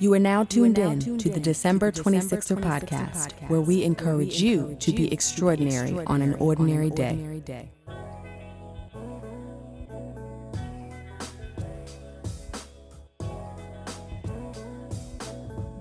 You are now tuned in to the December 26er podcast, where we encourage you to be extraordinary on an ordinary day.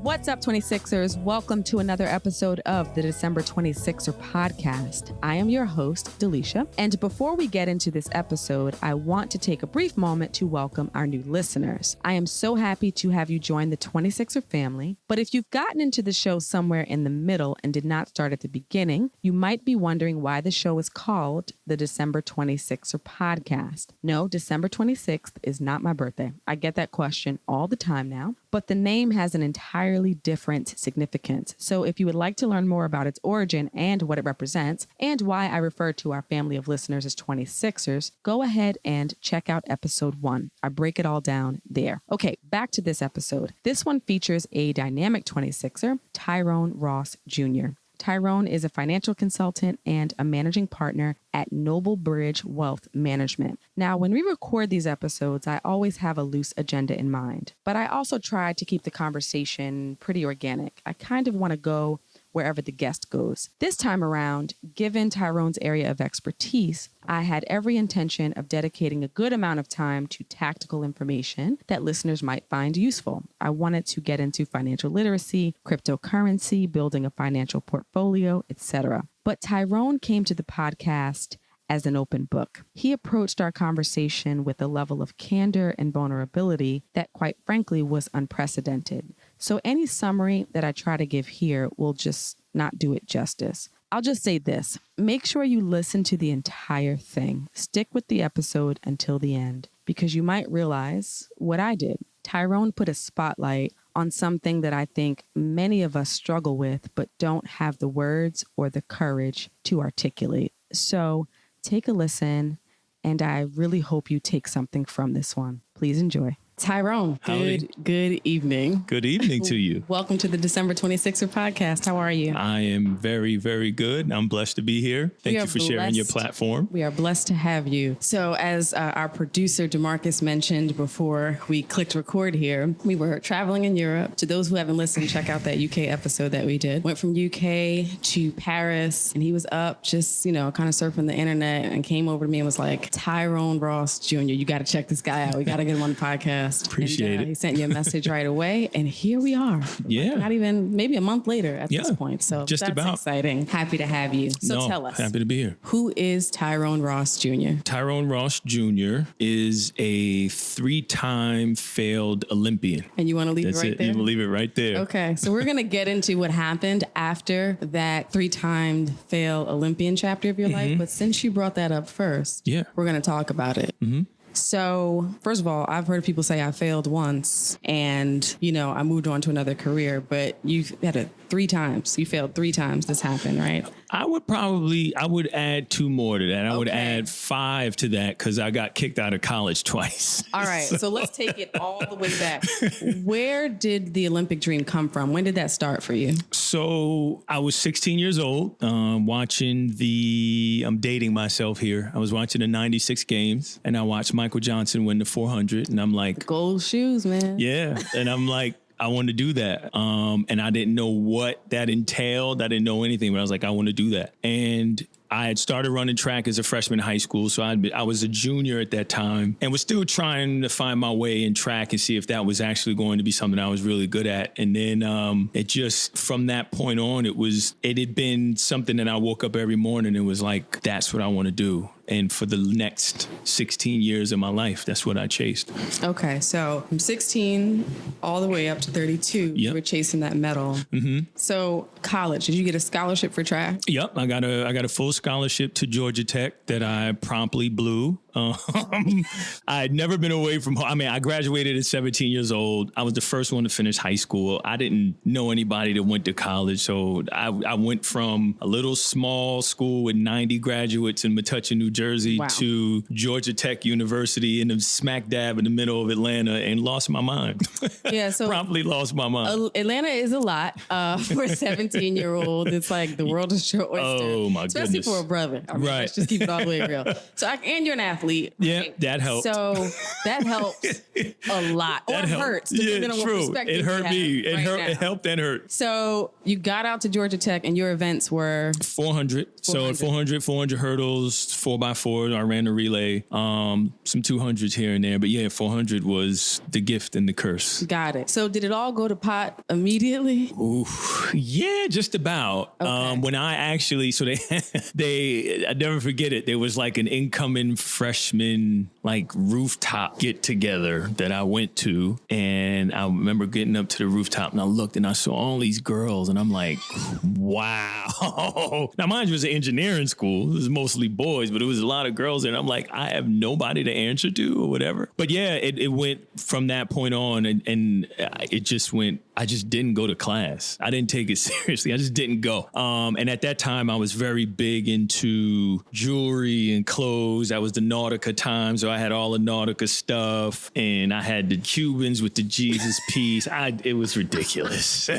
What's up, 26ers? Welcome to another episode of the December 26er podcast. I am your host, Delisha. And before we get into this episode, I want to take a brief moment to welcome our new listeners. I am so happy to have you join the 26er family. But if you've gotten into the show somewhere in the middle and did not start at the beginning, you might be wondering why the show is called the December 26er podcast. No, December 26th is not my birthday. I get that question all the time now. But the name has an entirely different significance. So if you would like to learn more about its origin and what it represents, and why I refer to our family of listeners as 26ers, go ahead and check out episode 1. I break it all down there. Okay, back to this episode. This one features a dynamic 26er, Tyrone Ross Jr. Tyrone is a financial consultant and a managing partner at Noble Bridge Wealth Management. Now, when we record these episodes, I always have a loose agenda in mind, but I also try to keep the conversation pretty organic. I kind of want to go wherever the guest goes. This time around, given Tyrone's area of expertise, I had every intention of dedicating a good amount of time to tactical information that listeners might find useful. I wanted to get into financial literacy, cryptocurrency, building a financial portfolio, etc. But Tyrone came to the podcast as an open book. He approached our conversation with a level of candor and vulnerability that, quite frankly, was unprecedented. So any summary that I try to give here will just not do it justice. I'll just say this. Make sure you listen to the entire thing. Stick with the episode until the end, because you might realize what I did. Tyrone put a spotlight on something that I think many of us struggle with, but don't have the words or the courage to articulate. So take a listen, and I really hope you take something from this one. Please enjoy. Tyrone, good evening. Good evening to you. Welcome to the December 26er podcast. How are you? I am very, very good. I'm blessed to be here. Thank you for sharing your platform. We are blessed to have you. So as our producer, DeMarcus, mentioned before we clicked record here, we were traveling in Europe. To those who haven't listened, check out that UK episode that we did. Went from UK to Paris, and he was up just, kind of surfing the internet and came over to me and was like, Tyrone Ross Jr., you got to check this guy out. We got to get him on the podcast. Appreciate it. He sent you a message right away, and here we are. Yeah. Not even, maybe a month later at this point. So just that's about exciting. Happy to have you. So tell us. Happy to be here. Who is Tyrone Ross Jr.? Tyrone Ross Jr. is a 3-time failed Olympian. And you want to leave it right there? You will leave it right there. Okay. So we're going to get into what happened after that 3-time failed Olympian chapter of your life. But since you brought that up first, we're going to talk about it. So first of all, I've heard people say I failed once and, I moved on to another career, but you had it 3 times. You failed 3 times. This happened, right? I would add 2 more to that. I would add 5 to that because I got kicked out of college twice. All right. So let's take it all the way back. Where did the Olympic dream come from? When did that start for you? So I was 16 years old, watching I'm dating myself here. I was watching the 96 games and I watched Michael Johnson win the 400 and I'm like, gold shoes, man. Yeah. And I'm like, I want to do that. And I didn't know what that entailed. I didn't know anything, but I was like, I want to do that. And I had started running track as a freshman in high school. So I was a junior at that time and was still trying to find my way in track and see if that was actually going to be something I was really good at. And then it just, from that point on, it had been something that I woke up every morning and was like, that's what I want to do. And for the next 16 years of my life, that's what I chased. Okay. So from 16 all the way up to 32, you were chasing that medal. So college, did you get a scholarship for track? Yep. I got a full scholarship to Georgia Tech that I promptly blew. I had never been away from home. I mean, I graduated at 17 years old. I was the first one to finish high school. I didn't know anybody that went to college. So I went from a little small school with 90 graduates in Metuchen, New Jersey to Georgia Tech University in the smack dab in the middle of Atlanta and lost my mind. Yeah, so promptly lost my mind. Atlanta is a lot for a 17-year-old. It's like the world is your oyster. Oh, my Especially goodness. for a brother. I mean, let's just keep it all the way real. So, and you're an athlete. athlete. Yeah, right? that helped. So that helps a lot. Or it hurts. Yeah, on true. what perspective It hurt me. It hurt. now. It helped and hurt. So you got out to Georgia Tech and your events were 400. So 400 hurdles, 4x4. I ran the relay, some 200s here and there. But yeah, 400 was the gift and the curse. Got it. So did it all go to pot immediately? Ooh, yeah, just about. Okay. When I actually, so I never forget it. There was like an incoming freshman, like rooftop get together that I went to. And I remember getting up to the rooftop and I looked and I saw all these girls and I'm like, wow. Now, mind you, it was an engineering school. It was mostly boys, but it was a lot of girls. And I'm like, I have nobody to answer to or whatever. But yeah, it went from that point on and it just went, I just didn't go to class. I didn't take it seriously. I just didn't go. And at that time, I was very big into jewelry and clothes. That was the Nautica time. So I had all the Nautica stuff and I had the Cubans with the Jesus piece. It was ridiculous. So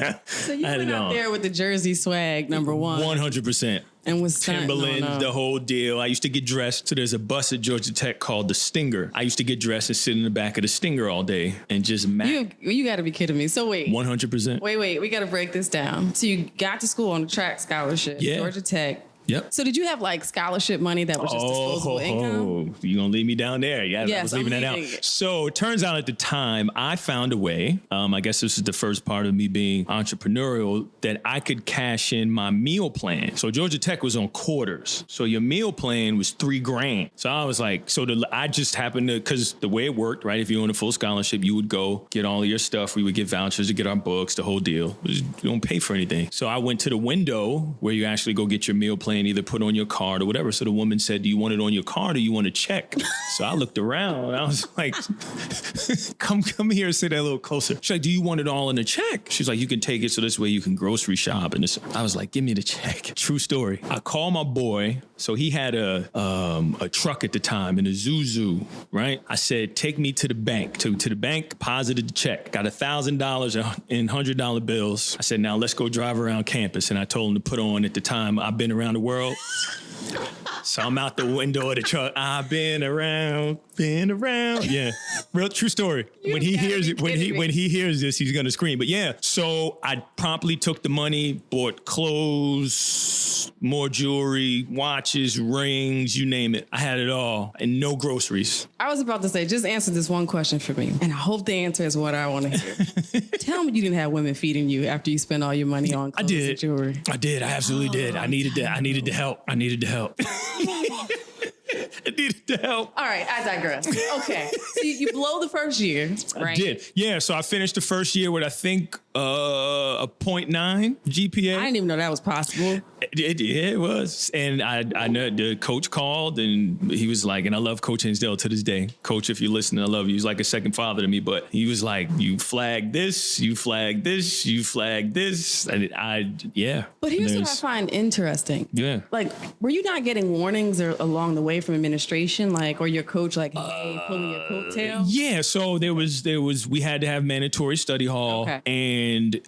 you went out there with the jersey swag, number one. 100%. And was Timberland, the whole deal. I used to get dressed. So there's a bus at Georgia Tech called the Stinger. I used to get dressed and sit in the back of the Stinger all day and just You got to be kidding me. So wait. 100%. Wait. We got to break this down. So you got to school on a track scholarship, Georgia Tech. Yep. So did you have like scholarship money that was just disposable income? You gonna leave me down there? Yeah, yes, I was leaving that out. So it turns out at the time I found a way. I guess this is the first part of me being entrepreneurial that I could cash in my meal plan. So Georgia Tech was on quarters, so your meal plan was $3,000. So I was like, I just happened to, because the way it worked, right? If you're on a full scholarship, you would go get all of your stuff. We would get vouchers to get our books, the whole deal. You don't pay for anything. So I went to the window where you actually go get your meal plan, either put on your card or whatever. So the woman said, do you want it on your card or you want a check? So I looked around and I was like, come here and sit a little closer. She's like, do you want it all in a check? She's like, you can take it so this way you can grocery shop. And I was like, give me the check. True story. I called my boy. So he had a truck at the time in a Zuzu, right? I said, take me to the bank. To the bank, deposited the check. Got $1,000 in $100 bills. I said, now let's go drive around campus. And I told him to put on, at the time, I've been around the world. So I'm out the window of the truck. I've been around. Yeah, real true story. When he hears this, he's gonna scream. But yeah, so I promptly took the money, bought clothes, more jewelry, watches, rings, you name it. I had it all, and no groceries. I was about to say, just answer this one question for me, and I hope the answer is what I want to hear. Tell me you didn't have women feeding you after you spent all your money on clothes and jewelry. I did. I absolutely did. I needed the help. I needed the help. All right, I digress. Okay, so you blow the first year, right? I did. Yeah, so I finished the first year with, I think, a 0.9 GPA. I didn't even know that was possible. It was. And I know the coach called and he was like, and I love Coach Hinsdale to this day. Coach, if you're listening, I love you. He's like a second father to me, but he was like, you flagged this, you flagged this, you flagged this. And But here's what I find interesting. Yeah. Like, were you not getting warnings along the way from administration, like, or your coach, like, hey, pulling your coattail? Yeah. So there was, we had to have mandatory study hall. Okay. And,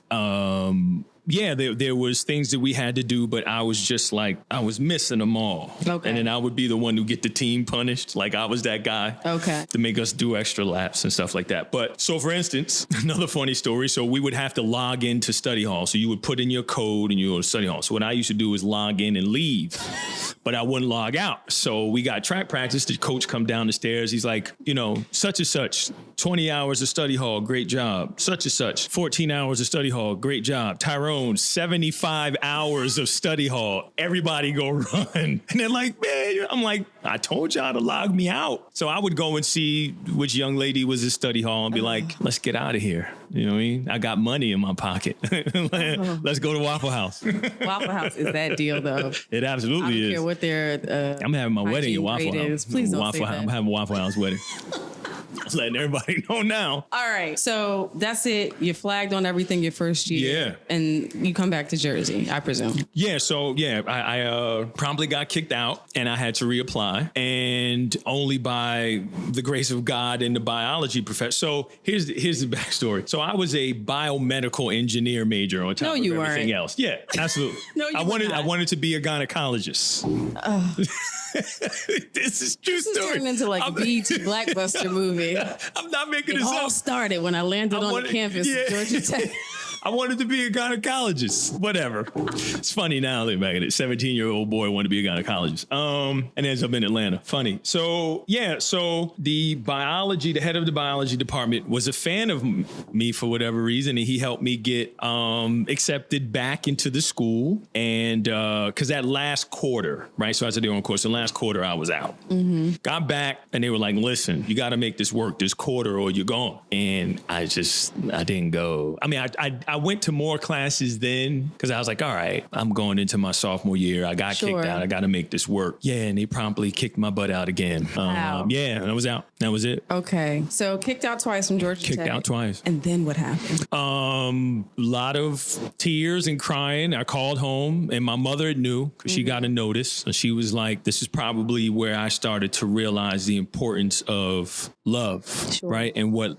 there was things that we had to do, but I was just like, I was missing them all. Okay. And then I would be the one who get the team punished. Like I was that guy. Okay. To make us do extra laps and stuff like that. But so for instance, another funny story. So we would have to log into study hall. So you would put in your code and you go to study hall. So what I used to do was log in and leave, but I wouldn't log out. So we got track practice. The coach come down the stairs. He's like, such and such, 20 hours of study hall. Great job. Such and such, 14 hours of study hall. Great job. Tyrone, 75 hours of study hall. Everybody go run. And they're like, man, I'm like, I told y'all to log me out. So I would go and see which young lady was at study hall and be like, let's get out of here. You know what I mean? I got money in my pocket. Let's go to Waffle House. Waffle House is that deal, though. It absolutely is. I don't care what their I'm having my wedding at Waffle House. Please don't say that. I'm having a Waffle House wedding. Just letting everybody know now. All right. So that's it. You flagged on everything your first year. Yeah. And you come back to Jersey, I presume. Yeah. So, I promptly got kicked out and I had to reapply. And only by the grace of God and the biology professor. So here's the backstory. So I was a biomedical engineer major on top of everything else. Yeah, absolutely. No, you I wanted to be a gynecologist. This is true This is story. turning into like a BET Blackbuster movie. I'm not making It this all up. started when I landed on the campus of Georgia Tech. I wanted to be a gynecologist. Whatever. It's funny now, looking back at it. 17-year-old boy wanted to be a gynecologist. And ends up in Atlanta. Funny. So the head of the biology department was a fan of me for whatever reason, and he helped me get accepted back into the school. And because that last quarter, right? So I said, on course, the last quarter I was out. Got back, and they were like, listen, you got to make this work this quarter or you're gone. And I didn't go. I mean, I went to more classes then because I was like, all right, I'm going into my sophomore year. I got kicked out. I got to make this work. Yeah, and they promptly kicked my butt out again. Wow. Yeah, and I was out. That was it. Okay. So kicked out twice from Georgia Tech. Kicked out twice. And then what happened? A lot of tears and crying. I called home, and my mother knew because she got a notice. And she was like, this is probably where I started to realize the importance of love, right? And what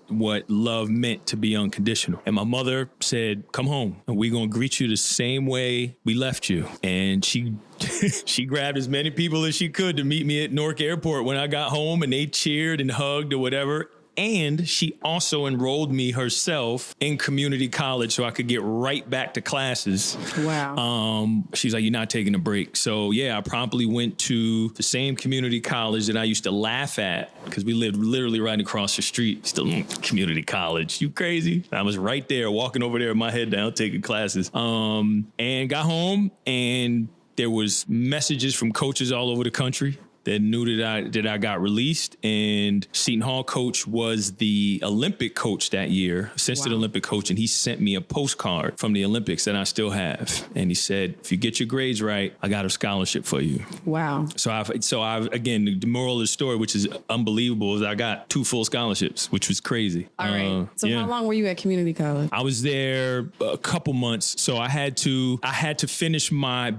love meant to be unconditional. And my mother said, come home, and we're going to greet you the same way we left you. And she grabbed as many people as she could to meet me at Newark Airport when I got home, and they cheered and hugged or whatever. And she also enrolled me herself in community college so I could get right back to classes. Wow. She's like, you're not taking a break. So yeah, I promptly went to the same community college that I used to laugh at because we lived literally right across the street. Still community college. You crazy? I was right there walking over there with my head down, taking classes. And got home, and there was messages from coaches all over the country that knew that I got released. And Seton Hall coach was the Olympic coach that year, assistant Olympic coach, and he sent me a postcard from the Olympics that I still have. And he said, if you get your grades right, I got a scholarship for you. Wow. So I've again, the moral of the story, which is unbelievable, is I got 2 full scholarships, which was crazy. All right. So how long were you at community college? I was there a couple months. So I had to finish I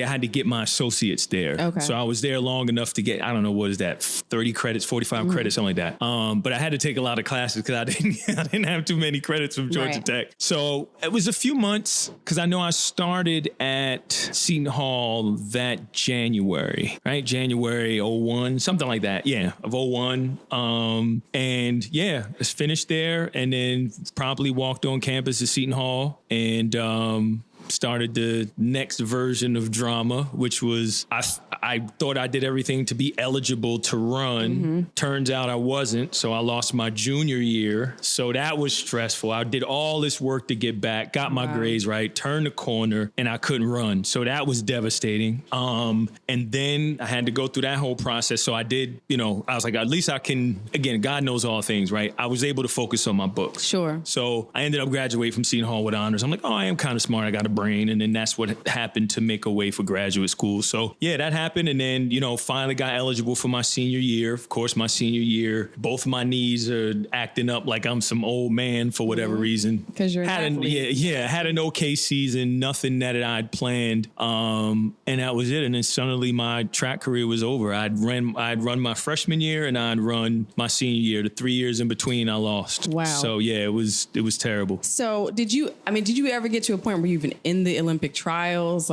had to get my associates there. Okay. So I was there long enough to get, I don't know, what is that, 30 credits, 45 credits, something like that. But I had to take a lot of classes because I didn't have too many credits from Georgia Tech. So it was a few months because I know I started at Seton Hall that January, right? January 01, something like that. Yeah, of 01. And yeah, just finished there and then promptly walked on campus at Seton Hall and started the next version of drama, which was I thought I did everything to be eligible to run. Turns out I wasn't. So I lost my junior year. So that was stressful. I did all this work to get back, got my grades right, turned the corner, and I couldn't run. So that was devastating. And then I had to go through that whole process. So I did, I was like, at least I can, again, God knows all things, right? I was able to focus on my books. Sure. So I ended up graduating from Seton Hall with honors. I'm like, I am kind of smart. I got a brain. And then that's what happened to make a way for graduate school. So yeah, that happened. And then, finally got eligible for my senior year. Of course, my senior year, both my knees are acting up like I'm some old man for whatever reason. Because you're had an okay season, nothing that I'd planned. And that was it. And then suddenly my track career was over. I'd run my freshman year and I'd run my senior year. The 3 years in between I lost. Wow. So yeah, it was terrible. So did you ever get to a point where you've been in the Olympic trials?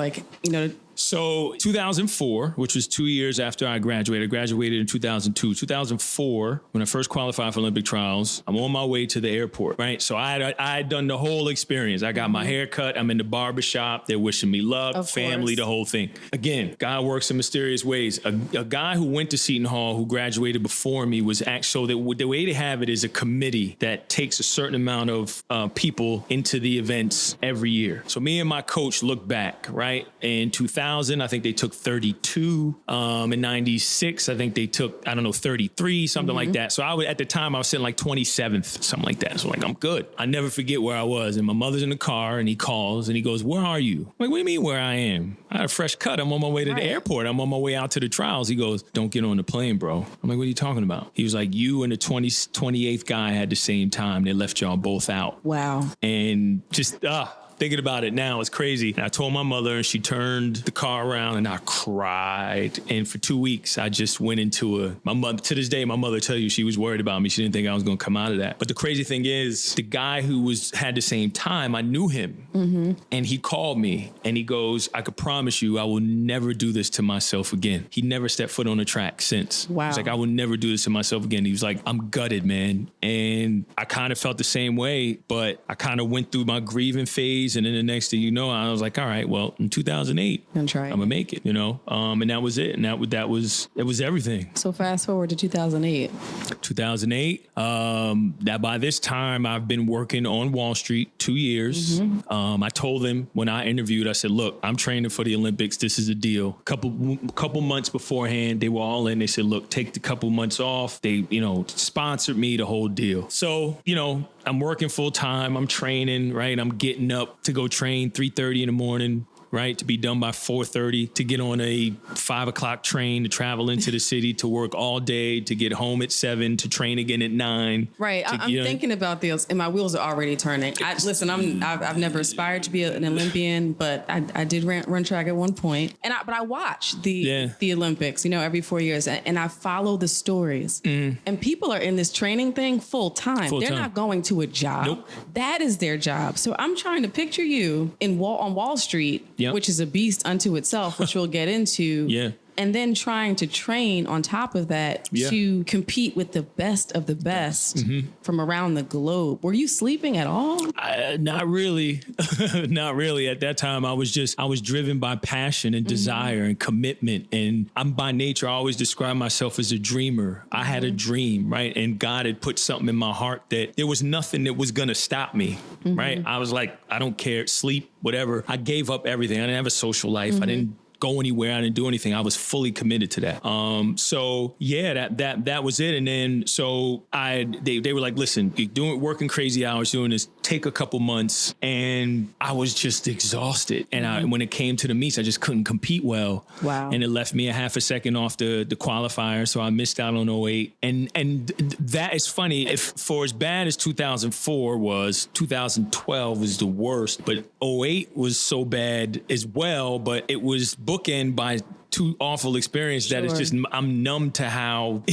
So 2004, which was 2 years after I graduated in 2002. 2004, when I first qualified for Olympic trials, I'm on my way to the airport, right? So I had done the whole experience. I got my hair cut. I'm in the barbershop. They're wishing me luck, family, the whole thing. Again, God works in mysterious ways. A guy who went to Seton Hall who graduated before me was so the way they have it is a committee that takes a certain amount of people into the events every year. So me and my coach look back, right? In 2000, I think they took 32. In 96, I think they took, 33, something like that. So at the time I was sitting like 27th, something like that. So I'm good. I never forget where I was. And my mother's in the car and he calls and he goes, where are you? I'm like, what do you mean where I am? I had a fresh cut. I'm on my way to the airport. I'm on my way out to the trials. He goes, don't get on the plane, bro. I'm like, what are you talking about? He was like, you and the 28th guy had the same time. They left y'all both out. Wow. And just, thinking about it now, it's crazy. And I told my mother, and she turned the car around, and I cried. And for 2 weeks, I just went into my mother. To this day, my mother tell you she was worried about me. She didn't think I was going to come out of that. But the crazy thing is, the guy who had the same time, I knew him. Mm-hmm. And he called me, and he goes, I could promise you I will never do this to myself again. He never stepped foot on the track since. Wow. He's like, I will never do this to myself again. He was like, I'm gutted, man. And I kind of felt the same way, but I kind of went through my grieving phase. And then the next thing you know, I was like, all right, well, in 2008, I'm going to make it, and that was it. And that was everything. So fast forward to 2008. 2008, that by this time I've been working on Wall Street 2 years. Mm-hmm. I told them when I interviewed, I said, look, I'm training for the Olympics. This is a deal. Couple months beforehand, they were all in. They said, look, take the couple months off. They, sponsored me, the whole deal. So, I'm working full time. I'm training, right? I'm getting up to go train 3:30 in the morning. Right, to be done by 4:30, to get on a 5 o'clock train to travel into the city, to work all day, to get home at 7, to train again at 9. Right, I'm thinking about this, and my wheels are already turning. I've never aspired to be an Olympian, but I did run track at one point, but I watch the Olympics, every 4 years, and I follow the stories. And people are in this training thing full time. They're not going to a job. Nope. That is their job. So I'm trying to picture you on Wall Street. Yep. Which is a beast unto itself, which we'll get into. Yeah. And then trying to train on top of that to compete with the best of the best from around the globe. Were you sleeping at all? Not really. Not really. At that time, I was driven by passion and desire and commitment. And I'm by nature, I always describe myself as a dreamer. I had a dream, right? And God had put something in my heart that there was nothing that was going to stop me, right? I was like, I don't care, sleep, whatever. I gave up everything. I didn't have a social life. I didn't go anywhere. I didn't do anything. I was fully committed to that. So yeah, that was it. And then so they were like, listen, you're working crazy hours, doing this, take a couple months. And I was just exhausted. And when it came to the meets, I just couldn't compete well. Wow. And it left me a half a second off the qualifier. So I missed out on 08. And that is funny. If for as bad as 2004 was, 2012 was the worst, but 08 was so bad as well, but it was bookend by two awful experiences that it's just, I'm numb to how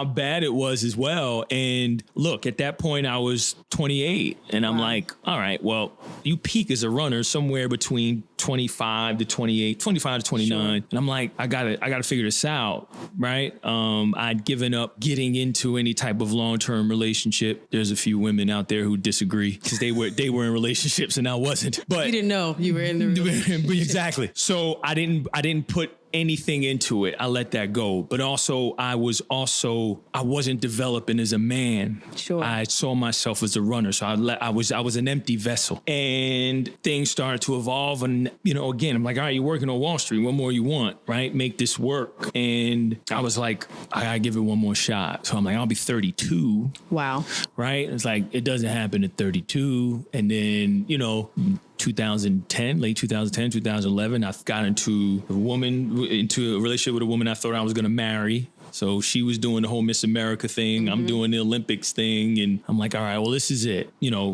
bad it was as well. And look, at that point I was 28 and I'm like, all right, well, you peak as a runner somewhere between 25 to 28, 25 to 29. And I'm like, I gotta figure this out. Right. I'd given up getting into any type of long-term relationship. There's a few women out there who disagree because they were in relationships and I wasn't, but you didn't know you were in the relationship. Exactly. So I didn't put anything into it. I let that go. But I wasn't developing as a man. Sure. I saw myself as a runner. So I was an empty vessel. And things started to evolve. And, again, I'm like, all right, you're working on Wall Street. What more you want, right? Make this work. And I was like, I gotta give it one more shot. So I'm like, I'll be 32. Wow. Right? It's like, it doesn't happen at 32. And then, 2010, late 2010, 2011, I got into a relationship with a woman I thought I was going to marry. So she was doing the whole Miss America thing. I'm doing the Olympics thing. And I'm like, all right, well, this is it.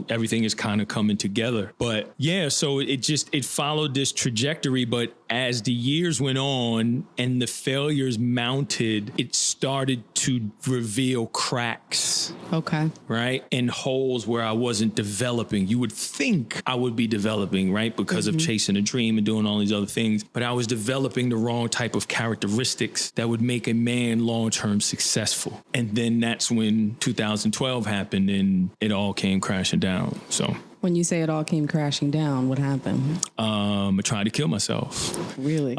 Everything is kind of coming together. But yeah, so it followed this trajectory. But as the years went on and the failures mounted, it started to reveal cracks. Okay. Right? And holes where I wasn't developing. You would think I would be developing, right? Because of chasing a dream and doing all these other things. But I was developing the wrong type of characteristics that would make a man long-term successful. And then that's when 2012 happened and it all came crashing down. So when you say it all came crashing down, what happened? I tried to kill myself. Really?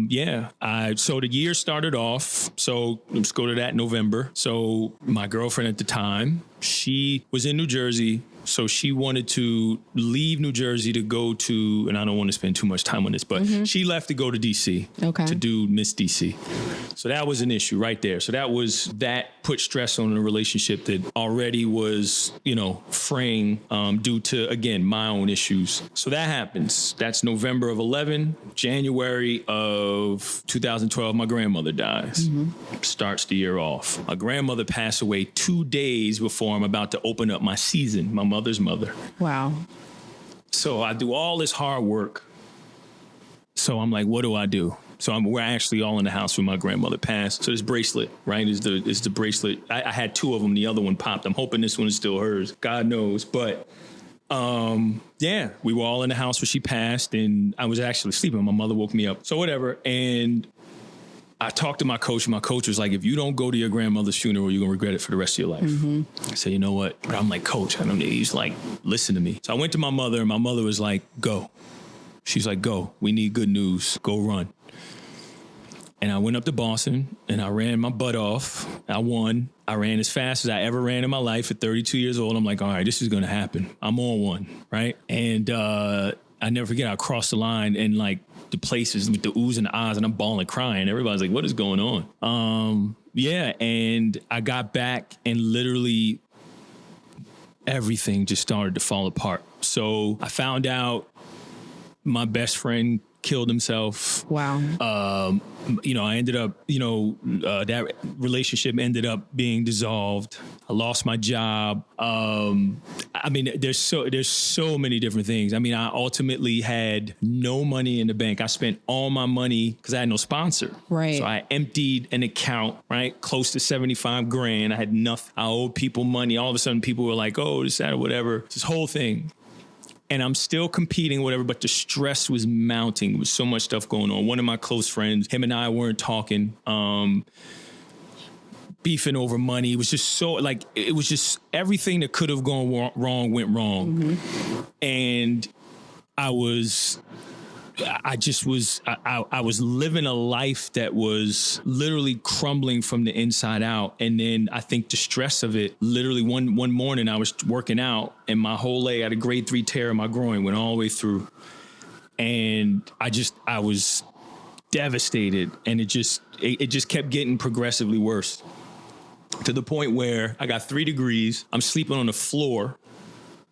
Yeah. So the year started off. So let's go to that November. So my girlfriend at the time, she was in New Jersey. So she wanted to leave New Jersey to go to, and I don't want to spend too much time on this, but she left to go to DC to do Miss DC. So that was an issue right there. So that put stress on a relationship that already was, fraying due to, again, my own issues. So that happens. That's November of 11. January of 2012, my grandmother dies. Starts the year off. My grandmother passed away 2 days before I'm about to open up my season, my mother's mother. Wow. So I do all this hard work. So I'm like, what do I do? So we're actually all in the house when my grandmother passed. So this bracelet, right, is the bracelet. I had 2 of them. The other one popped. I'm hoping this one is still hers. God knows. But yeah, we were all in the house when she passed, and I was actually sleeping. My mother woke me up. So whatever. And I talked to my coach, and my coach was like, if you don't go to your grandmother's funeral, you're going to regret it for the rest of your life. Mm-hmm. I said, you know what? But I'm like, coach, I don't need. He's like, listen to me. So I went to my mother, and my mother was like, go. She's like, go. We need good news. Go run. And I went up to Boston, and I ran my butt off. I won. I ran as fast as I ever ran in my life at 32 years old. I'm like, all right, this is going to happen. I'm on one, right? And I never forget, I crossed the line, and like the places with the oohs and the ahs, and I'm bawling, crying. Everybody's like, what is going on? Yeah, and I got back, and literally everything just started to fall apart. So I found out my best friend killed himself. Wow. I ended up, that relationship ended up being dissolved. I lost my job. I mean, there's so many different things. I mean, I ultimately had no money in the bank. I spent all my money because I had no sponsor. Right. So I emptied an account, right? Close to 75 grand. I had nothing. I owed people money. All of a sudden people were like, oh, this, that, or whatever. This whole thing. And I'm still competing, whatever, but the stress was mounting. There was so much stuff going on. One of my close friends, him and I weren't talking, beefing over money. It was just so, it was just everything that could have gone wrong went wrong. Mm-hmm. And I was living a life that was literally crumbling from the inside out. And then I think the stress of it, literally one morning I was working out, and my whole leg, I had a grade 3 tear in my groin, went all the way through. And I was devastated, and it just kept getting progressively worse, to the point where I got 3 degrees. I'm sleeping on the floor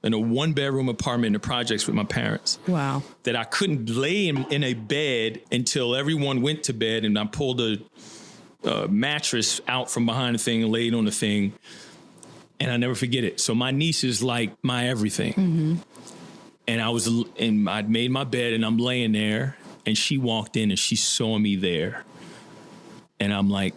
in a 1-bedroom apartment in the projects with my parents. Wow. That I couldn't lay in a bed until everyone went to bed, and I pulled a mattress out from behind the thing and laid on the thing. And I never forget it. So my niece is like my everything. Mm-hmm. And I'd made my bed, and I'm laying there, and she walked in, and she saw me there. And I'm like,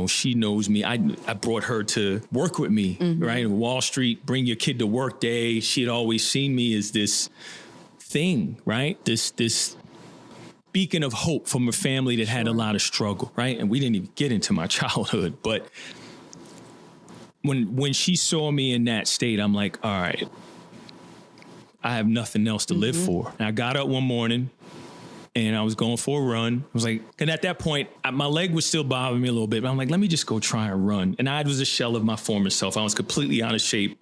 she knows me. I brought her to work with me, mm-hmm. right? Wall Street, bring your kid to work day. She had always seen me as this thing, right? This beacon of hope from a family that had a lot of struggle, right? And we didn't even get into my childhood. But when she saw me in that state, I'm like, all right, I have nothing else to mm-hmm. live for. And I got up one morning, and I was going for a run. I was like, and at that point, my leg was still bothering me a little bit, but I'm like, let me just go try and run. And I was a shell of my former self. I was completely out of shape.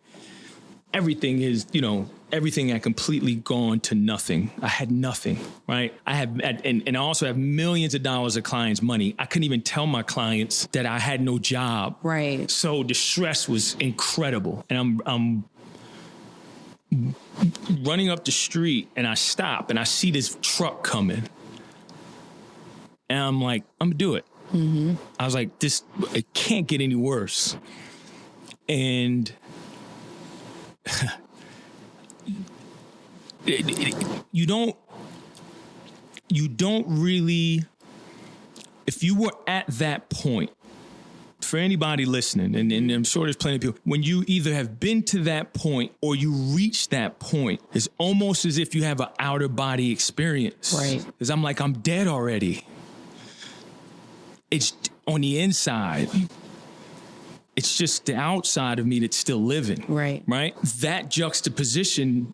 Everything had completely gone to nothing. I had nothing, right? And I also have millions of dollars of clients' money. I couldn't even tell my clients that I had no job. Right. So the stress was incredible. And I'm running up the street, and I stop, and I see this truck coming, and I'm like, I'm gonna do it. Mm-hmm. I was like, it can't get any worse. And you don't really, if you were at that point, for anybody listening, and I'm sure there's plenty of people, when you either have been to that point or you reach that point, it's almost as if you have an outer body experience. Right. Because I'm like, I'm dead already. It's on the inside. It's just the outside of me that's still living. Right. Right? That juxtaposition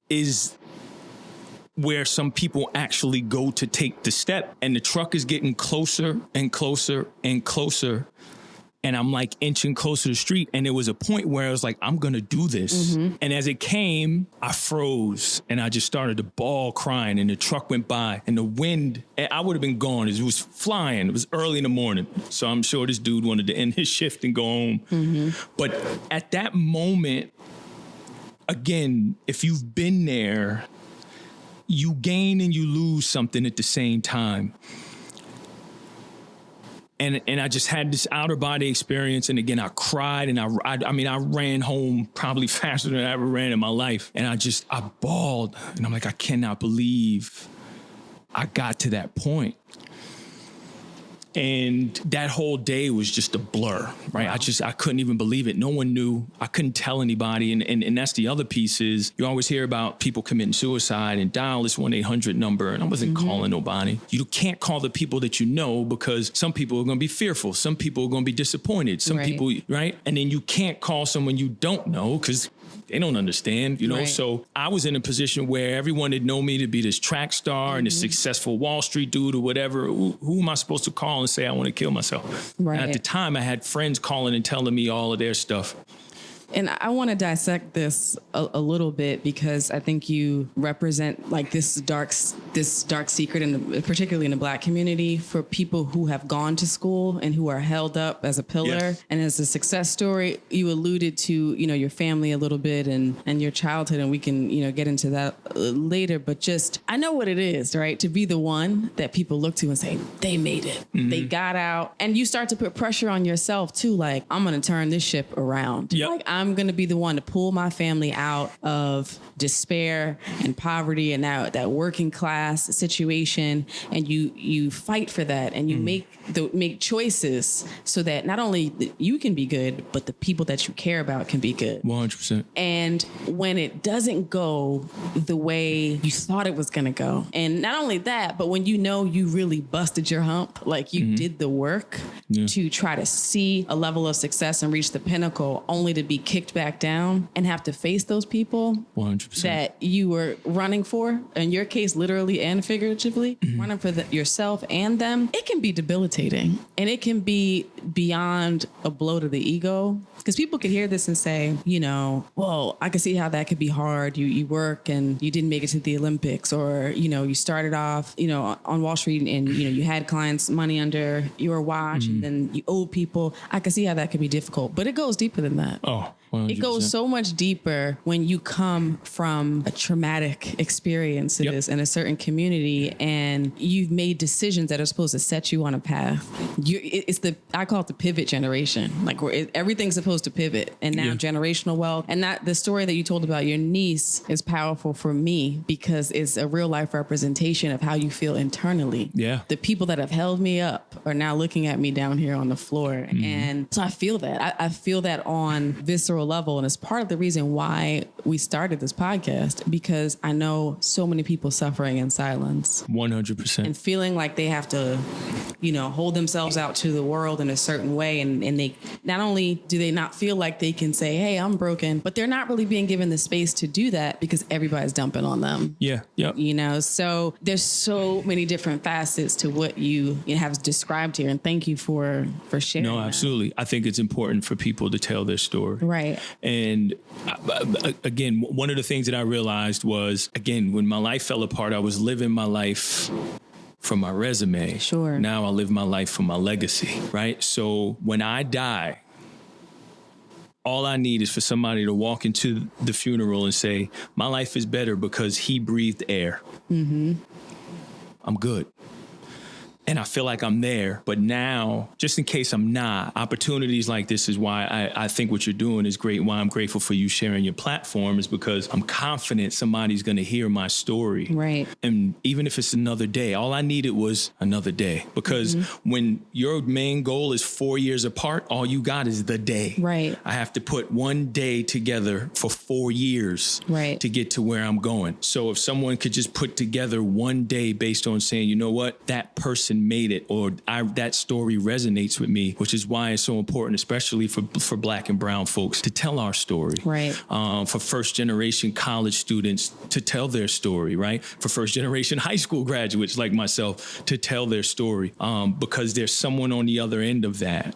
is where some people actually go to take the step, and the truck is getting closer and closer and closer. And I'm like inching closer to the street. And there was a point where I was like, I'm going to do this. Mm-hmm. And as it came, I froze, and I just started to bawl crying, and the truck went by, and the wind, I would have been gone. It was flying. It was early in the morning. So I'm sure this dude wanted to end his shift and go home. Mm-hmm. But at that moment, again, if you've been there, you gain and you lose something at the same time. And I just had this outer body experience. And again, I cried and I ran home probably faster than I ever ran in my life. And I bawled and I'm like, I cannot believe I got to that point. And that whole day was just a blur, right? Wow. I couldn't even believe it. No one knew. I couldn't tell anybody. And that's the other piece is you always hear about people committing suicide and dial this 1-800 number. And I wasn't calling nobody. You can't call the people that you know because some people are going to be fearful. Some people are going to be disappointed. Some people, right? And then you can't call someone you don't know because they don't understand, you know? Right. So I was in a position where everyone had known me to be this track star and a successful Wall Street dude or whatever. Who am I supposed to call and say I want to kill myself? Right. And at the time, I had friends calling and telling me all of their stuff. And I want to dissect this a little bit because I think you represent like this dark secret, particularly in the Black community, for people who have gone to school and who are held up as a pillar. Yes. And as a success story, you alluded to, your family a little bit and your childhood, and we can, get into that later. But just, I know what it is, right? To be the one that people look to and say, they made it. Mm-hmm. They got out. And you start to put pressure on yourself too. Like, I'm going to turn this ship around. Yep. Like, I'm going to be the one to pull my family out of despair and poverty and that working class situation. And you fight for that and you make choices so that not only you can be good, but the people that you care about can be good. 100%. And when it doesn't go the way you thought it was going to go, and not only that, but when you really busted your hump, like you did the work to try to see a level of success and reach the pinnacle, only to be kicked back down and have to face those people 100%. that you were running for, in your case, literally and figuratively, running for yourself and them, it can be debilitating. And it can be beyond a blow to the ego. Because people could hear this and say, well, I can see how that could be hard. You work and you didn't make it to the Olympics, or, you started off, on Wall Street and, you had clients' money under your watch and then you owed people. I can see how that could be difficult, but it goes deeper than that. Oh, 100%. It goes so much deeper when you come from a traumatic experience in a certain community and you've made decisions that are supposed to set you on a path. I call it the pivot generation, like where everything's supposed to pivot, and now generational wealth. And that the story that you told about your niece is powerful for me because it's a real life representation of how you feel internally. Yeah. The people that have held me up are now looking at me down here on the floor. And so I feel that. I feel that on visceral level. And it's part of the reason why we started this podcast, because I know so many people suffering in silence. 100%. And feeling like they have to, hold themselves out to the world in a certain way. And they not only do they not feel like they can say, hey, I'm broken, but they're not really being given the space to do that because everybody's dumping on them. Yeah. Yeah. So there's so many different facets to what you have described here. And thank you for sharing. No, absolutely. I think it's important for people to tell their story. Right. And again, one of the things that I realized was, again, when my life fell apart, I was living my life from my resume. Sure. Now I live my life from my legacy, right? So when I die, all I need is for somebody to walk into the funeral and say, my life is better because he breathed air. Mm-hmm. I'm good. And I feel like I'm there. But now, just in case I'm not, opportunities like this is why I think what you're doing is great. Why I'm grateful for you sharing your platform is because I'm confident somebody's going to hear my story. Right. And even if it's another day, all I needed was another day. Because when your main goal is 4 years apart, all you got is the day. Right. I have to put one day together for 4 years to get to where I'm going. So if someone could just put together one day based on saying, you know what, that person made it, or that story resonates with me, which is why it's so important, especially for Black and brown folks, to tell our story. Right. For first generation college students to tell their story, right? For first generation high school graduates like myself to tell their story, because there's someone on the other end of that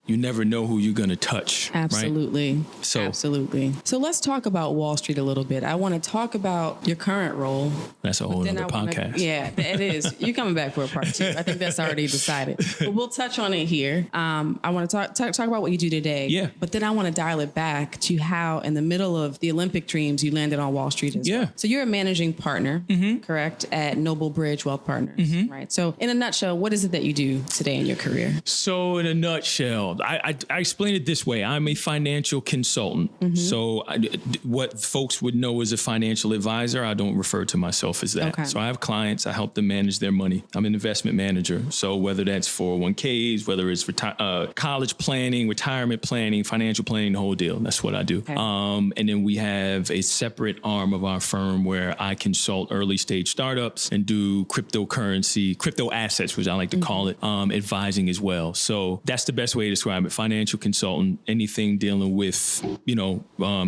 you never know who you're going to touch. Absolutely. Right? Absolutely. So let's talk about Wall Street a little bit. I want to talk about your current role. That's a whole other podcast. Yeah, it is. You're coming back for a part 2. I think that's already decided. But we'll touch on it here. I want to talk about what you do today. Yeah. But then I want to dial it back to how in the middle of the Olympic dreams, you landed on Wall Street as well. So you're a managing partner, correct, at Noble Bridge Wealth Partners, right? So in a nutshell, what is it that you do today in your career? So in a nutshell, I explain it this way. I'm a financial consultant. So what folks would know as a financial advisor, I don't refer to myself as that. Okay. So I have clients. I help them manage their money. I'm an investment manager. So whether that's 401ks, whether it's college planning, retirement planning, financial planning, the whole deal. That's what I do. Okay. And then we have a separate arm of our firm where I consult early stage startups and do crypto assets, which I like to call it, advising as well. So that's the best way to describe it. Financial consultant, anything dealing with,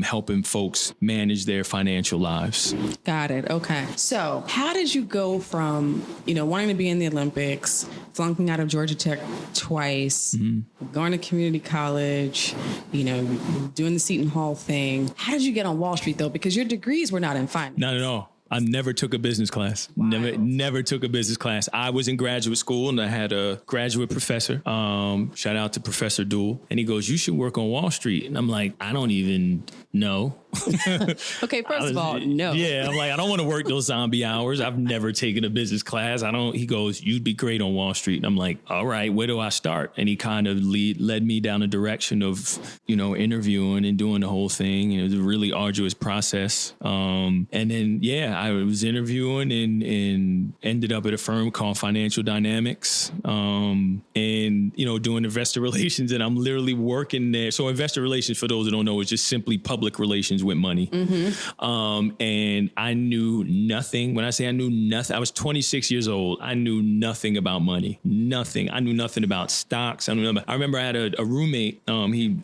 helping folks manage their financial lives. Got it. Okay. So how did you go from, wanting to be in the Olympics, flunking out of Georgia Tech twice, going to community college, doing the Seton Hall thing? How did you get on Wall Street though? Because your degrees were not in finance. Not at all. I never took a business class. Wow. Never took a business class. I was in graduate school and I had a graduate professor. Shout out to Professor Duell. And he goes, "You should work on Wall Street." And I'm like, I don't even know. Okay, first of all, no. Yeah, I'm like, I don't want to work those zombie hours. I've never taken a business class. He goes, "You'd be great on Wall Street." And I'm like, all right, where do I start? And he kind of led me down a direction of, interviewing and doing the whole thing. It was a really arduous process. And then, I was interviewing and ended up at a firm called Financial Dynamics, and, doing investor relations. And I'm literally working there. So investor relations, for those that don't know, is just simply public relations with money. And I knew nothing. When I say I knew nothing, I was 26 years old. I knew nothing about money. Nothing. I knew nothing about stocks. I remember I had a roommate. He,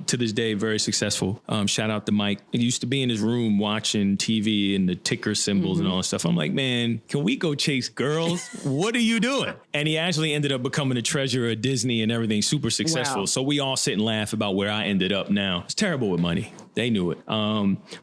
to this day, very successful. Shout out to Mike. He used to be in his room watching TV and the ticker symbols and all that stuff. I'm like, man, can we go chase girls? What are you doing? And he actually ended up becoming a treasurer at Disney and everything, super successful. Wow. So we all sit and laugh about where I ended up now. It's terrible with money. They knew it.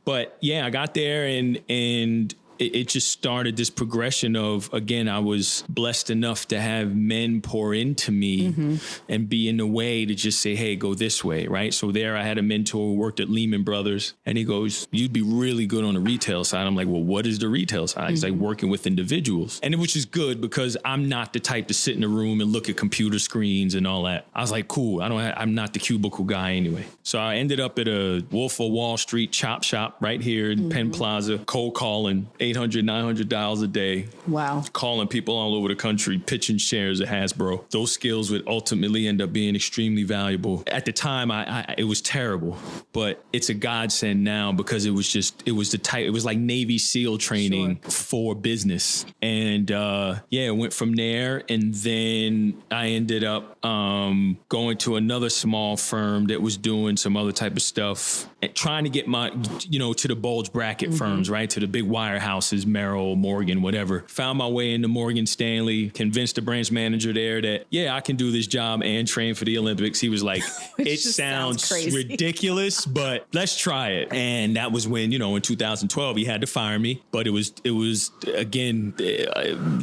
But I got there and it just started this progression of, again, I was blessed enough to have men pour into me and be in the way to just say, hey, go this way, right? So there I had a mentor who worked at Lehman Brothers, and he goes, "You'd be really good on the retail side." I'm like, well, what is the retail side? He's like, working with individuals. And which is good because I'm not the type to sit in a room and look at computer screens and all that. I was like, cool, I'm not the cubicle guy anyway. So I ended up at a Wolf of Wall Street chop shop right here in Penn Plaza, cold calling, $800, $900 a day. Wow. Calling people all over the country, pitching shares at Hasbro. Those skills would ultimately end up being extremely valuable. At the time, it was terrible, but it's a godsend now because it was like Navy SEAL training for business. And went from there. And then I ended up going to another small firm that was doing some other type of stuff and trying to get my, to the bulge bracket firms, right? To the big wirehouses, Merrill, Morgan, whatever. Found my way into Morgan Stanley, convinced the branch manager there that, I can do this job and train for the Olympics. He was like, it sounds ridiculous, but let's try it. And that was when, in 2012, he had to fire me. But it was again,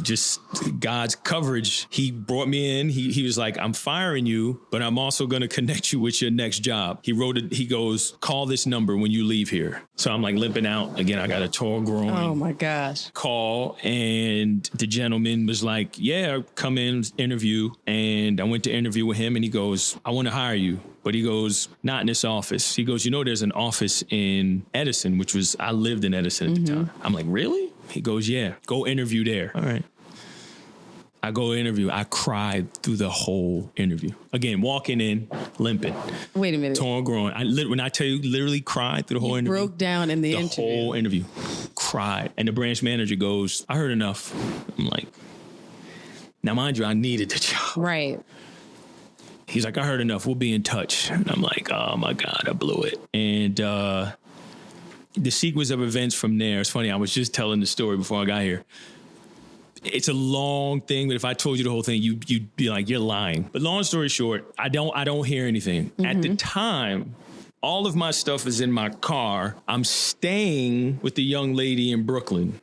just God's coverage. He brought me in. He was like, "I'm firing you, but I'm also going to connect you with your next job." He goes, "Call this number when you leave here." So I'm like limping out. Again, I got a tall groin. Oh my gosh. Call. And the gentleman was like, come in, interview. And I went to interview with him and he goes, "I want to hire you." But he goes, "Not in this office." He goes, "There's an office in Edison," I lived in Edison at the time. I'm like, "Really?" He goes, "Yeah, go interview there." All right. I go interview. I cried through the whole interview. Again, walking in, limping. Wait a minute. Torn groin. When I tell you, literally cried through the whole interview. Broke down in the interview. The whole interview. Cried. And the branch manager goes, "I heard enough." I'm like, now mind you, I needed the job. Right. He's like, "I heard enough. We'll be in touch." And I'm like, oh my God, I blew it. And the sequence of events from there, it's funny, I was just telling the story before I got here. It's a long thing, but if I told you the whole thing, you'd be like, you're lying. But long story short, I don't hear anything. Mm-hmm. At the time, all of my stuff is in my car. I'm staying with the young lady in Brooklyn.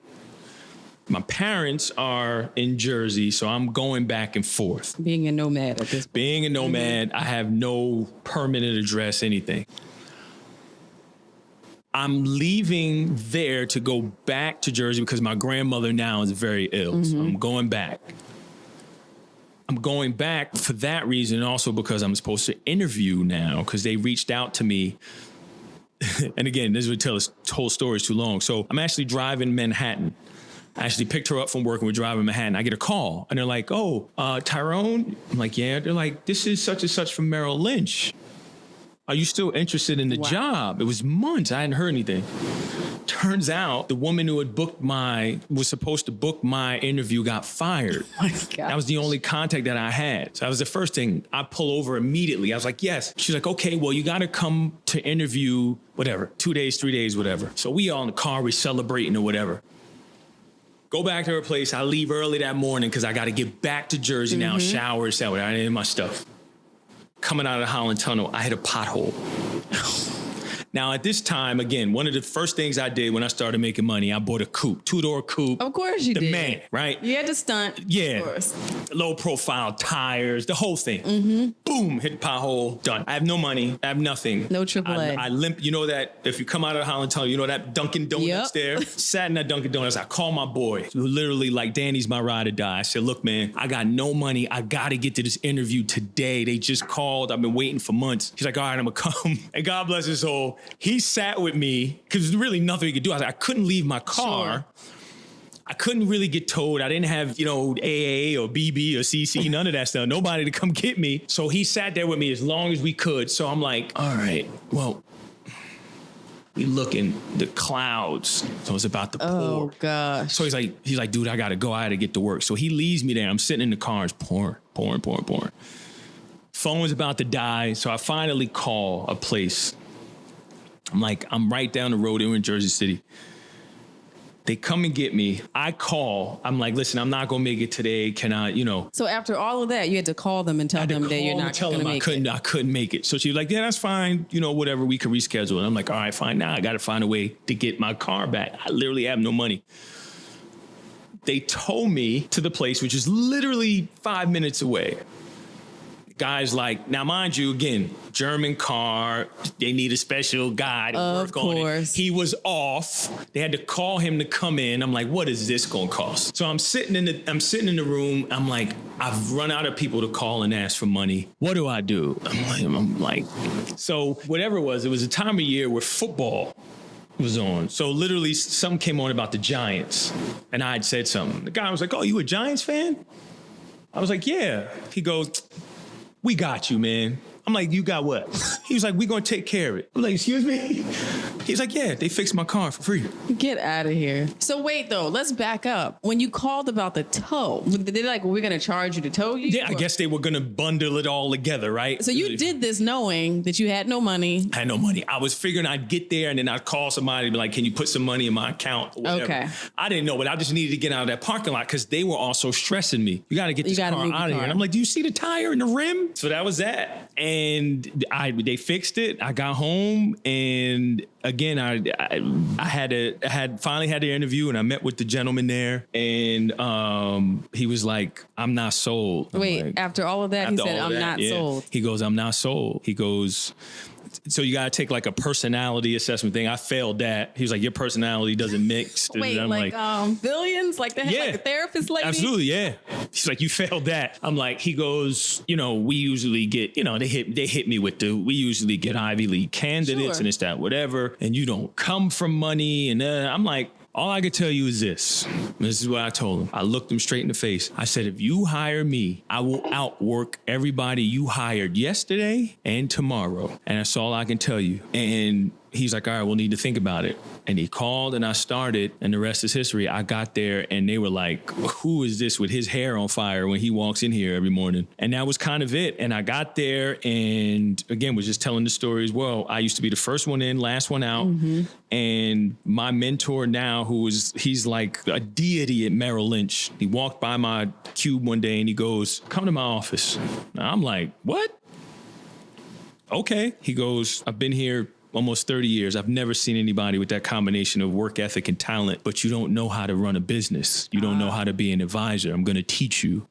My parents are in Jersey, so I'm going back and forth. Being a nomad at this point. Being a nomad, I have no permanent address, anything. I'm leaving there to go back to Jersey because my grandmother now is very ill. Mm-hmm. So I'm going back. I'm going back for that reason, and also because I'm supposed to interview now because they reached out to me. And again, this would tell this whole story is too long. So I'm actually driving Manhattan. I actually picked her up from work and we're driving Manhattan. I get a call and they're like, oh, Tyrone? I'm like, yeah. They're like, this is such and such from Merrill Lynch. Are you still interested in the job? It was months. I hadn't heard anything. Turns out the woman who had was supposed to book my interview got fired. Oh my God. That was the only contact that I had. So that was the first thing. I pull over immediately. I was like, yes. She's like, okay, well, you got to come to interview, whatever, 2 days, 3 days, whatever. So we all in the car, we're celebrating or whatever. Go back to her place. I leave early that morning because I got to get back to Jersey now, shower, I didn't my stuff. Coming out of the Holland Tunnel, I hit a pothole. Now, at this time, again, one of the first things I did when I started making money, I bought a coupe, 2-door coupe. Of course you did. The man, right? You had to stunt. Yeah. Of course. Low profile tires, the whole thing. Mm-hmm. Boom, hit the pothole, done. I have no money. I have nothing. No AAA. I limp. You know that if you come out of the Holland Tunnel, you know that Dunkin' Donuts there? Sat in that Dunkin' Donuts. I called my boy, who literally like, Danny's my ride or die. I said, look, man, I got no money. I got to get to this interview today. They just called. I've been waiting for months. He's like, all right, I'm going to come. And God bless his soul. He sat with me because there's really nothing he could do. I couldn't leave my car. Sure. I couldn't really get towed. I didn't have, AA or BB or CC, none of that stuff. Nobody to come get me. So he sat there with me as long as we could. So I'm like, all right, well, we looking the clouds. So it's about to pour. Oh gosh. So he's like, dude, I gotta go. I gotta get to work. So he leaves me there. I'm sitting in the car. It's pouring. Phone was about to die. So I finally call a place. I'm right down the road. We're in Jersey City. They come and get me. I call. I'm like, listen, I'm not going to make it today. Can I, So after all of that, you had to call them and tell them that you're not going to make it. I couldn't make it. So she was like, yeah, that's fine. Whatever, we can reschedule. And I'm like, all right, fine. Now I got to find a way to get my car back. I literally have no money. They tow me to the place, which is literally 5 minutes away. Guys like, now mind you, again, German car, they need a special guy to work on it. Of course. He was off. They had to call him to come in. I'm like, what is this gonna cost? So I'm sitting in the room. I'm like, I've run out of people to call and ask for money. What do I do? I'm like, so whatever it was a time of year where football was on. So literally something came on about the Giants and I had said something. The guy was like, oh, you a Giants fan? I was like, yeah. He goes, we got you, man. I'm like, you got what? He was like, we're going to take care of it. I'm like, excuse me? He's like, yeah, they fixed my car for free. Get out of here. So wait, though, let's back up. When you called about the tow, they're like, we're going to charge you to tow you? Yeah, I guess they were going to bundle it all together, right? So you did this knowing that you had no money. I had no money. I was figuring I'd get there and then I'd call somebody and be like, can you put some money in my account or whatever. Okay. I didn't know, but I just needed to get out of that parking lot because they were also stressing me. You got to get this car out of here. And I'm like, do you see the tire and the rim? So that was that. And they fixed it. I got home and again, I finally had the interview and I met with the gentleman there and he was like, I'm not sold. Wait, like, after all of that, he said, I'm not sold. He goes, I'm not sold. He goes, so you got to take like a personality assessment thing. I failed that. He was like, your personality doesn't mix. Wait, and I'm like billions? Like they had like a therapist lady? Absolutely, yeah. He's like, you failed that. I'm like, he goes, we usually get, they hit me with we usually get Ivy League candidates and it's that whatever. And you don't come from money. And I'm like, all I could tell you is this. This is what I told him. I looked him straight in the face. I said, if you hire me, I will outwork everybody you hired yesterday and tomorrow. And that's all I can tell you. And he's like, all right, we'll need to think about it. And he called and I started, and the rest is history. I got there and they were like, who is this with his hair on fire when he walks in here every morning? And that was kind of it. And I got there and again, was just telling the story as well. I used to be the first one in, last one out. Mm-hmm. And my mentor now, he's like a deity at Merrill Lynch. He walked by my cube one day and he goes, come to my office. Now I'm like, what? Okay. He goes, I've been here almost 30 years. I've never seen anybody with that combination of work ethic and talent, but you don't know how to run a business. You don't know how to be an advisor. I'm going to teach you.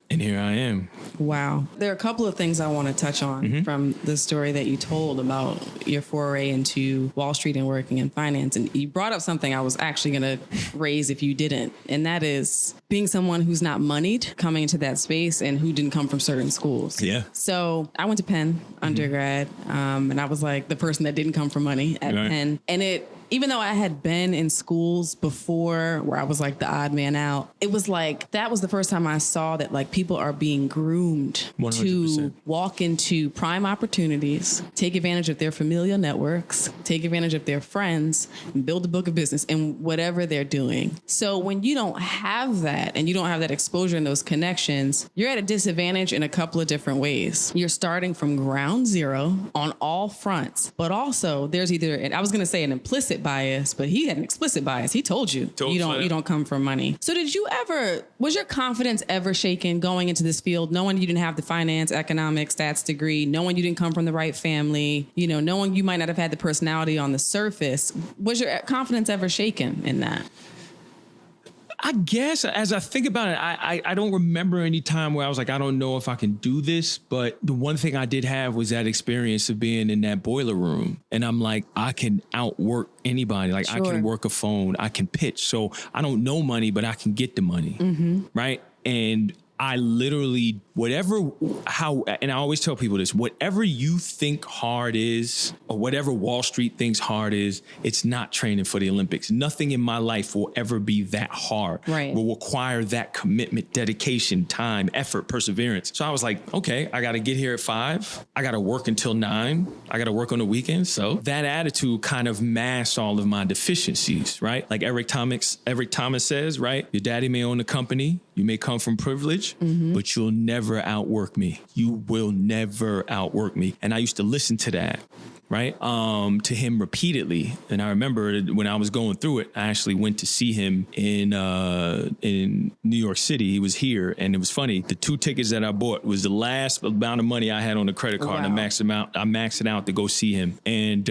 And here I am. Wow. There are a couple of things I want to touch on from the story that you told about your foray into Wall Street and working in finance. And you brought up something I was actually going to raise if you didn't. And that is being someone who's not moneyed coming into that space and who didn't come from certain schools. Yeah. So I went to Penn undergrad, and I was like the person that didn't come from money at Penn. And even though I had been in schools before where I was like the odd man out, it was like that was the first time I saw that like people are being groomed 100%. To walk into prime opportunities, take advantage of their familial networks, take advantage of their friends, and build a book of business in whatever they're doing. So when you don't have that and you don't have that exposure and those connections, you're at a disadvantage in a couple of different ways. You're starting from ground zero on all fronts, but also there's either, and I was going to say an implicit bias, but he had an explicit bias. He told you you don't come from money. So was your confidence ever shaken going into this field, knowing you didn't have the finance, economics, stats degree, knowing you didn't come from the right family, knowing you might not have had the personality on the surface? Was your confidence ever shaken in that? I guess as I think about it, I don't remember any time where I was like, I don't know if I can do this. But the one thing I did have was that experience of being in that boiler room. And I'm like, I can outwork anybody. Like I can work a phone. I can pitch. So I don't know money, but I can get the money. Mm-hmm. Right. And I literally, and I always tell people this, whatever you think hard is, or whatever Wall Street thinks hard is, it's not training for the Olympics. Nothing in my life will ever be that hard. Right. Will require that commitment, dedication, time, effort, perseverance. So I was like, okay, I got to get here at 5. I got to work until 9. I got to work on the weekends. So that attitude kind of masks all of my deficiencies, right? Like Eric Thomas says, right? Your daddy may own the company. You may come from privilege, but you'll never outwork me. You will never outwork me. And I used to listen to that, right? To him repeatedly. And I remember when I was going through it, I actually went to see him in New York City. He was here. And it was funny. The 2 tickets that I bought was the last amount of money I had on the credit card. Wow. And I maxed it out to go see him. And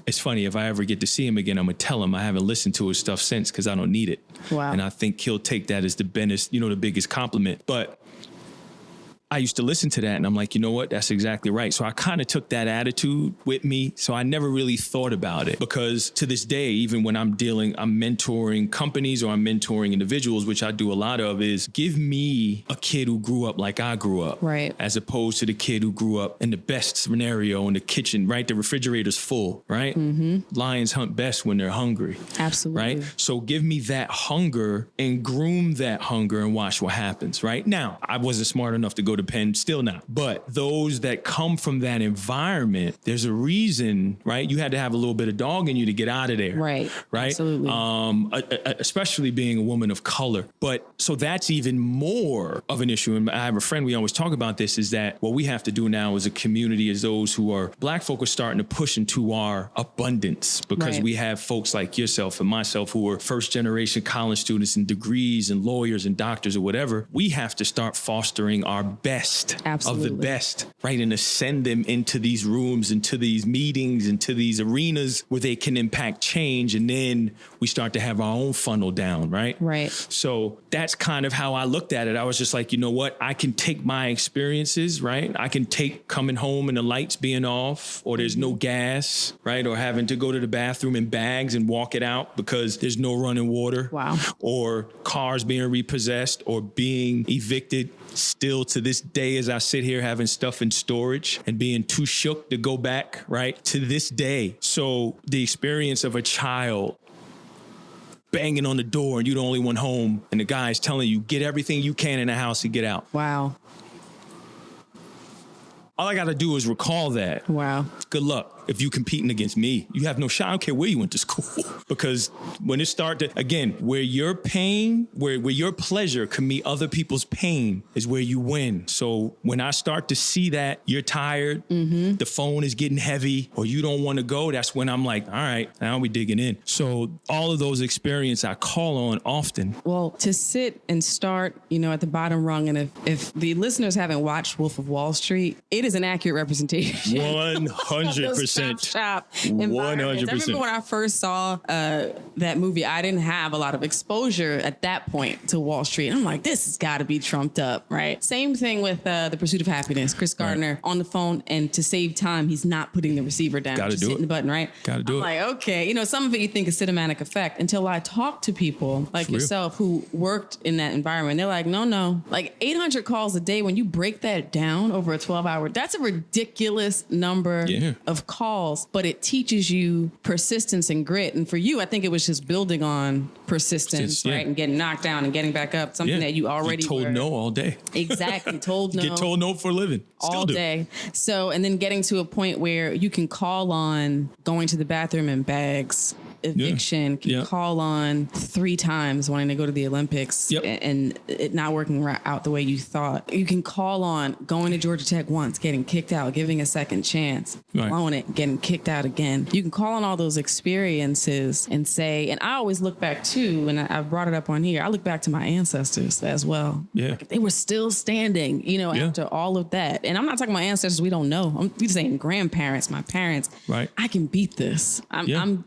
it's funny, if I ever get to see him again, I'm going to tell him I haven't listened to his stuff since because I don't need it. Wow. And I think he'll take that as the biggest compliment. But I used to listen to that and I'm like, you know what? That's exactly right. So I kind of took that attitude with me. So I never really thought about it because to this day, even when I'm mentoring companies or I'm mentoring individuals, which I do a lot of, is give me a kid who grew up like I grew up. Right. As opposed to the kid who grew up in the best scenario in the kitchen, right? The refrigerator's full, right? Mm-hmm. Lions hunt best when they're hungry. Absolutely. Right. So give me that hunger and groom that hunger and watch what happens. Right. Now, I wasn't smart enough to go to Penn, still not. But those that come from that environment, there's a reason, right? You had to have a little bit of dog in you to get out of there. Right. Right. Absolutely. Especially being a woman of color. But so that's even more of an issue. And I have a friend, we always talk about this, is that what we have to do now as a community is those who are Black folk are starting to push into our abundance because we have folks like yourself and myself who are first generation college students and degrees and lawyers and doctors or whatever. We have to start fostering our best of the best, right? And to send them into these rooms, into these meetings, into these arenas where they can impact change. And then we start to have our own funnel down, right? Right. So that's kind of how I looked at it. I was just like, you know what? I can take my experiences, right? I can take coming home and the lights being off or there's no gas, right? Or having to go to the bathroom in bags and walk it out because there's no running water. Wow. Or cars being repossessed or being evicted. Still to this day, as I sit here having stuff in storage and being too shook to go back, right, to this day. So the experience of a child banging on the door and you're the only one home and the guy's telling you, get everything you can in the house and get out. Wow. All I got to do is recall that. Wow. Good luck. if you competing against me. You have no shot. I don't care where you went to school. Because when it started, again, where your pain, where your pleasure can meet other people's pain is where you win. So when I start to see that you're tired, the phone is getting heavy, or you don't want to go, that's when I'm like, all right, now we digging in. So all of those experiences I call on often. Well, to sit and start, at the bottom rung, and if the listeners haven't watched Wolf of Wall Street, it is an accurate representation. 100%. Shop 100%. I remember when I first saw that movie, I didn't have a lot of exposure at that point to Wall Street. I'm like, this has got to be trumped up, right? Same thing with The Pursuit of Happiness. Chris Gardner on the phone, and to save time, he's not putting the receiver down. Got to do it. Hitting the button, right? Got to do it. I'm like, okay. Some of it you think is cinematic effect until I talk to people like yourself who worked in that environment. They're like, no. Like 800 calls a day, when you break that down over a 12-hour, that's a ridiculous number of calls, but it teaches you persistence and grit. And for you, I think it was just building on persistence, right? And getting knocked down and getting back up, something that you already told no all day. Exactly. Told no. Get told no for a living. Still all do. Day. So, and then getting to a point where you can call on going to the bathroom in bags, eviction, can call on 3 times wanting to go to the Olympics and it not working out the way you thought. You can call on going to Georgia Tech once, getting kicked out, giving a second chance, blowing it, getting kicked out again. You can call on all those experiences and say, and I always look back too, and I brought it up on here, I look back to my ancestors as well. Yeah. Like if they were still standing, after all of that. And I'm not talking about ancestors we don't know. I'm just saying grandparents, my parents. Right. I can beat this. I'm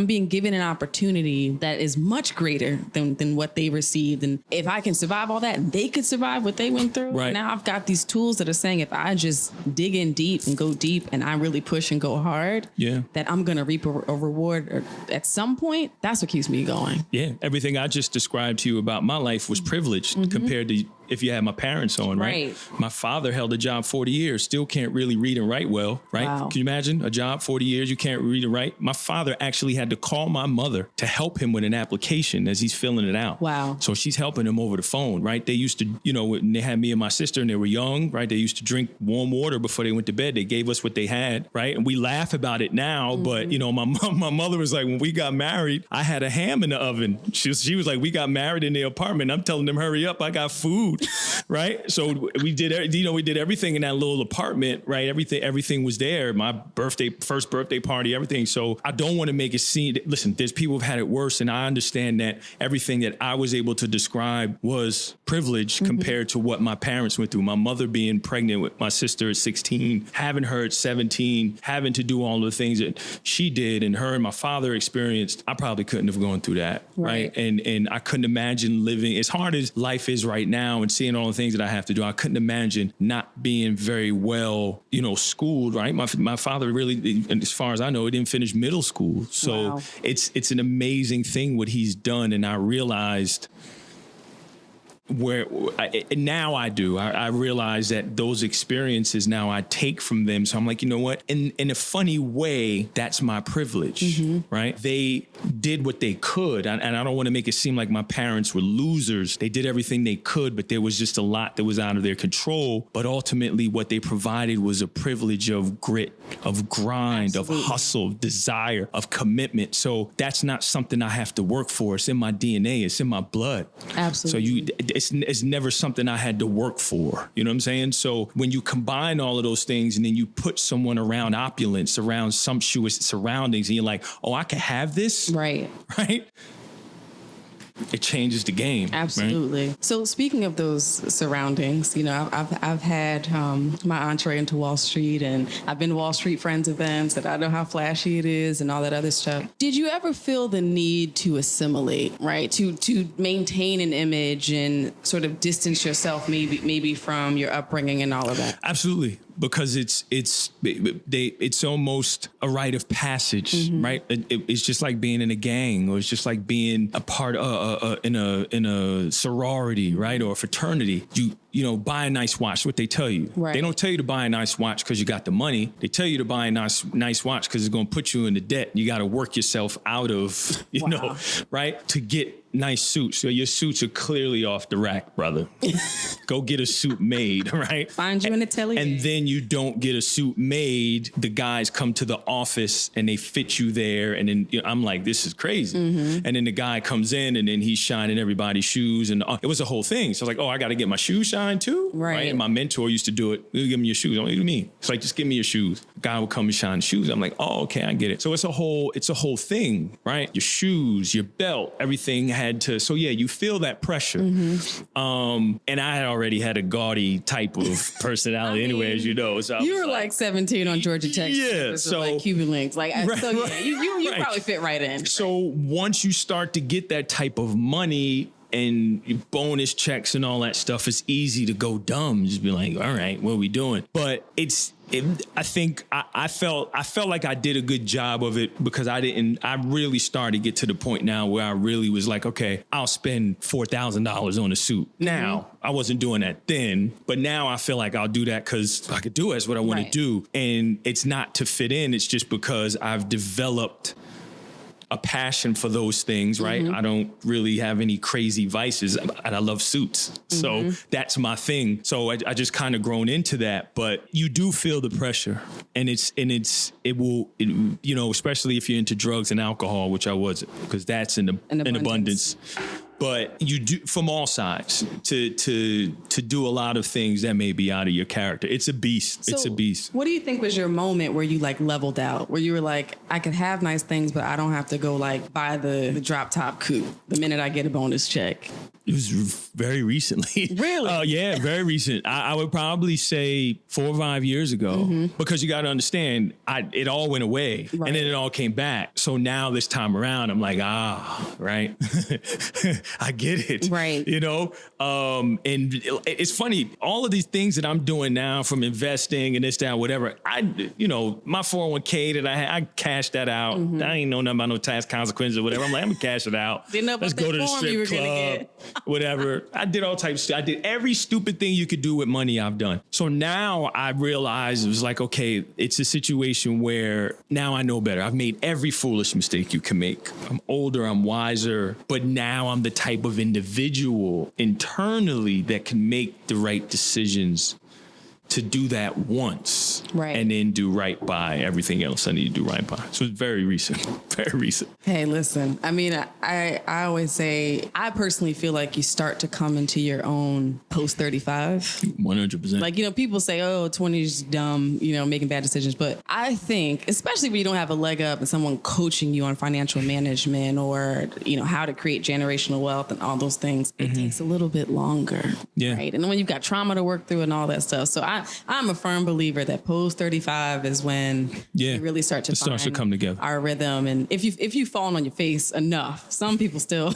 being given an opportunity that is much greater than what they received. And if I can survive all that, and they could survive what they went through. Right. Now I've got these tools that are saying if I just dig in deep and go deep and I really push and go hard, that I'm going to reap a reward at some point. That's what keeps me going. Yeah. Everything I just described to you about my life was privileged compared to if you had my parents on, right? My father held a job 40 years, still can't really read and write well, right? Wow. Can you imagine a job 40 years, you can't read and write? My father actually had to call my mother to help him with an application as he's filling it out. Wow. So she's helping him over the phone, right? They used to, when they had me and my sister and they were young, right? They used to drink warm water before they went to bed. They gave us what they had, right? And we laugh about it now, but my mother was like, when we got married, I had a ham in the oven. She was like, we got married in the apartment. I'm telling them, hurry up, I got food. Right. So we did everything in that little apartment, right? Everything was there. My first birthday party, everything. So I don't want to make it seem, listen, there's people who've had it worse. And I understand that everything that I was able to describe was privilege compared to what my parents went through. My mother being pregnant with my sister at 16, having her at 17, having to do all the things that she did and her and my father experienced. I probably couldn't have gone through that. Right. And I couldn't imagine living as hard as life is right now and seeing all the things that I have to do. I couldn't imagine not being very well, schooled, right? My father really, as far as I know, he didn't finish middle school. So it's an amazing thing what he's done. And I realized now I do. I realize that those experiences now I take from them. So I'm like, you know what? In a funny way, that's my privilege, right? They did what they could. And I don't want to make it seem like my parents were losers. They did everything they could, but there was just a lot that was out of their control. But ultimately, what they provided was a privilege of grit, of grind, of hustle, of desire, of commitment. So that's not something I have to work for. It's in my DNA. It's in my blood. Absolutely. So it's never something I had to work for. You know what I'm saying? So when you combine all of those things and then you put someone around opulence, around sumptuous surroundings, and you're like, oh, I can have this? Right. Right? It changes the game. Absolutely. Right? So speaking of those surroundings, I've had my entree into Wall Street, and I've been to Wall Street Friends events, and I know how flashy it is and all that other stuff. Did you ever feel the need to assimilate, right? To maintain an image and sort of distance yourself maybe from your upbringing and all of that? Absolutely. Because it's almost a rite of passage, right? It's just like being in a gang, or it's just like being a part in a sorority, right, or a fraternity. buy a nice watch. What they tell you. Right. They don't tell you to buy a nice watch because you got the money. They tell you to buy a nice watch because it's going to put you into debt. You got to work yourself out of, right? To get nice suits. So your suits are clearly off the rack, brother. Go get a suit made, right? Find you in a telly. And then you don't get a suit made. The guys come to the office and they fit you there. And then I'm like, this is crazy. And then the guy comes in and then he's shining everybody's shoes. And it was a whole thing. So I was like, I got to get my shoes shined too? Right. And my mentor used to do it. Give me your shoes. What do you mean? It's like, just give me your shoes. The guy would come and shine shoes. I'm like, okay, I get it. So it's a whole thing, right? Your shoes, your belt, everything had to, so yeah, you feel that pressure. And I had already had a gaudy type of personality anyway, as you know. So you were like 17 on Georgia Tech. Yeah. So like Cuban links. Like, you right. probably fit right in. So once you start to get that type of money and bonus checks and all that stuff, it's easy to go dumb. Just be like, all right, what are we doing? But I think I felt like I did a good job of it because I really started to get to the point now where I really was like, okay, I'll spend $4,000 on a suit. Now, I wasn't doing that then, but now I feel like I'll do that because I could do it. That's what I want to do. And it's not to fit in. It's just because I've developed a passion for those things, right? I don't really have any crazy vices, and I love suits. So that's my thing. So I just kind of grown into that, but you do feel the pressure, and it will, especially if you're into drugs and alcohol, which I wasn't, because that's in abundance. But you do from all sides to do a lot of things that may be out of your character. It's a beast. It's a beast. What do you think was your moment where you like leveled out, where you were like, I could have nice things, but I don't have to go like buy the drop top coupe the minute I get a bonus check? It was very recently. Really? Yeah, very recent. I would probably say 4 or 5 years ago, because you got to understand, it all went away and then it all came back. So now this time around, I'm like, right. I get it. Right. And it's funny, all of these things that I'm doing now, from investing and this, that, whatever, my 401k that I cashed that out. I ain't know nothing about no tax consequences or whatever. I'm like, I'm gonna cash it out. Let's go to the strip club. Whatever. I did all types. I did every stupid thing you could do with money I've done. So now I realized it was like, okay, it's a situation where now I know better. I've made every foolish mistake you can make. I'm older, I'm wiser, but now I'm the type of individual internally that can make the right decisions to do that once, right, and then do right by everything else I need to do right by. So it's very recent, very recent. Hey, listen, I mean, I always say, I personally feel like you start to come into your own post 35. 100%. Like, people say, 20 is dumb, making bad decisions. But I think, especially when you don't have a leg up and someone coaching you on financial management or, how to create generational wealth and all those things, it takes a little bit longer. Yeah. Right. And then when you've got trauma to work through and all that stuff. So I'm a firm believer that post 35 is when you really start to starts to come together. Our rhythm. And if you've fallen on your face enough, some people still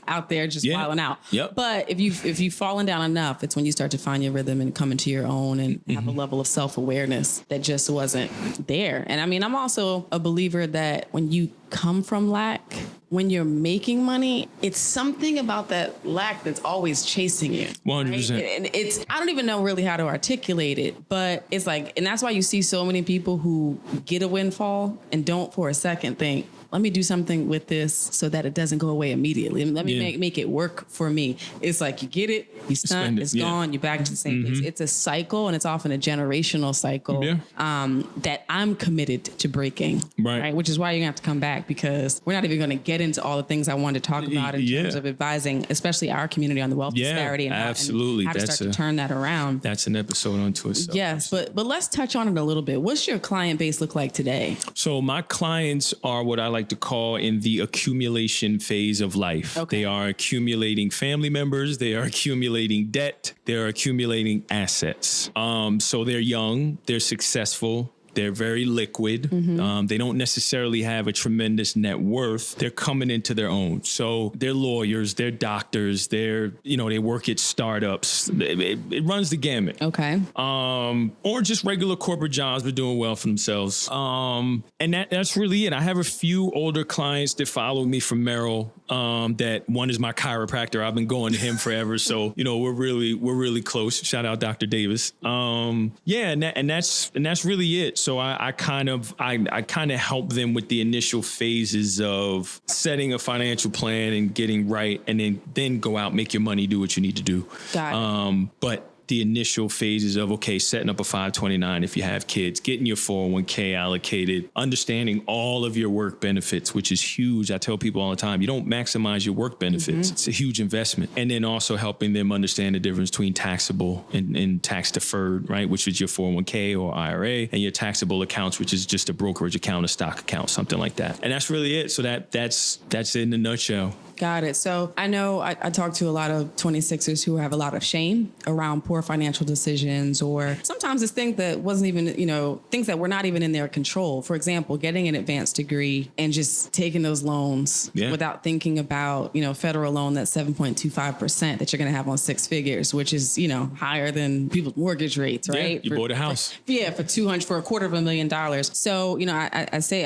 out there just wilding out. Yep. But if you've fallen down enough, it's when you start to find your rhythm and come into your own and have a level of self-awareness that just wasn't there. And I mean, I'm also a believer that when you come from lack, when you're making money, it's something about that lack that's always chasing you. 100%. Right? And I don't even know really how to articulate it, but it's like, and that's why you see so many people who get a windfall and don't for a second think, let me do something with this so that it doesn't go away immediately. Let me make it work for me. It's like you get it, you stunt, it's gone, you're back to the same place. It's a cycle, and it's often a generational cycle that I'm committed to breaking. Right. Which is why you're gonna have to come back, because we're not even gonna get into all the things I wanted to talk about in terms of advising, especially our community on the wealth disparity and how to start to turn that around. That's an episode unto itself. Yes, but let's touch on it a little bit. What's your client base look like today? So my clients are what I like to call in the accumulation phase of life. Okay. They are accumulating family members. They are accumulating debt. They're accumulating assets. So they're young. They're successful. They're very liquid. They don't necessarily have a tremendous net worth. They're coming into their own. So they're lawyers, they're doctors, they work at startups. It runs the gamut. Okay. Or just regular corporate jobs, but doing well for themselves. And that's really it. I have a few older clients that follow me from Merrill. That one is my chiropractor. I've been going to him forever. So, we're really close. Shout out Dr. Davis. And that's really it. So I kind of help them with the initial phases of setting a financial plan and getting right, and then go out, make your money, do what you need to do. Got it. But the initial phases of, setting up a 529 if you have kids, getting your 401k allocated, understanding all of your work benefits, which is huge. I tell people all the time, you don't maximize your work benefits. It's a huge investment. And then also helping them understand the difference between taxable and tax deferred, right? Which is your 401k or IRA, and your taxable accounts, which is just a brokerage account, a stock account, something like that. And that's really it. So that's it in a nutshell. Got it. So I know I talk to a lot of 26ers who have a lot of shame around poor financial decisions, or sometimes it's things that wasn't even, things that were not even in their control. For example, getting an advanced degree and just taking those loans without thinking about, federal loan that's 7.25% that you're going to have on six figures, which is, higher than people's mortgage rates, right? Yeah, you bought a house. For $250,000. So,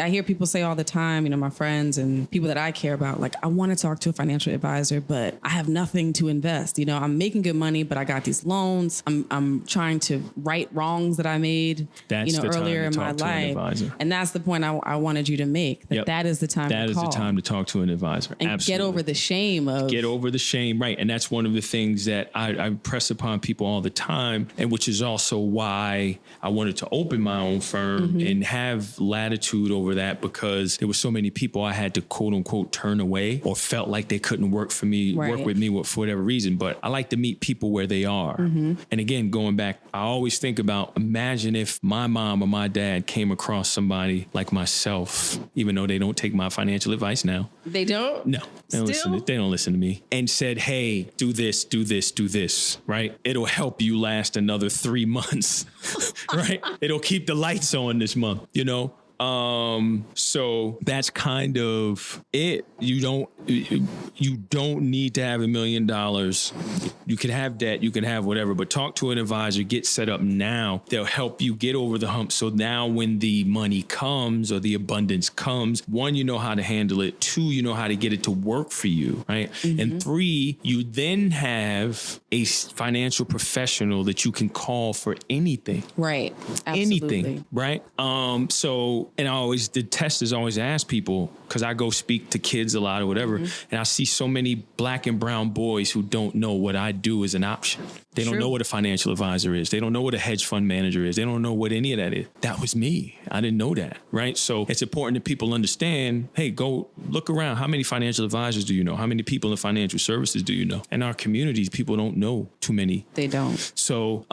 I hear people say all the time, my friends and people that I care about, like, I want to talk to a financial advisor, but I have nothing to invest. I'm making good money, but I got these loans. I'm trying to right wrongs that I made, earlier in my life. And that's the point I wanted you to make. That is the time to call. That is the time to talk to an advisor. And Absolutely. Get over the shame of... Get over the shame, right. And that's one of the things that I press upon people all the time, and which is also why I wanted to open my own firm and have latitude over that, because there were so many people I had to quote unquote turn away, or felt like they couldn't work with me for whatever reason. But I like to meet people where they are. And again, going back, I always think about, imagine if my mom or my dad came across somebody like myself, even though they don't take my financial advice now. They don't? No, they don't listen to me, and said, hey, do this, right? It'll help you last another 3 months, right? It'll keep the lights on this month, So that's kind of it. You don't need to have $1 million. You can have debt, you can have whatever, but talk to an advisor, get set up now. They'll help you get over the hump. So now when the money comes or the abundance comes, 1, you know how to handle it. 2, you know how to get it to work for you, right? And 3, you then have a financial professional that you can call for anything. Right. Absolutely. Anything, right? And the test is always ask people, because I go speak to kids a lot or whatever, and I see so many black and brown boys who don't know what I do is an option. They don't know what a financial advisor is. They don't know what a hedge fund manager is. They don't know what any of that is. That was me. I didn't know that, right? So it's important that people understand, hey, go look around. How many financial advisors do you know? How many people in financial services do you know? In our communities, people don't know too many. They don't. So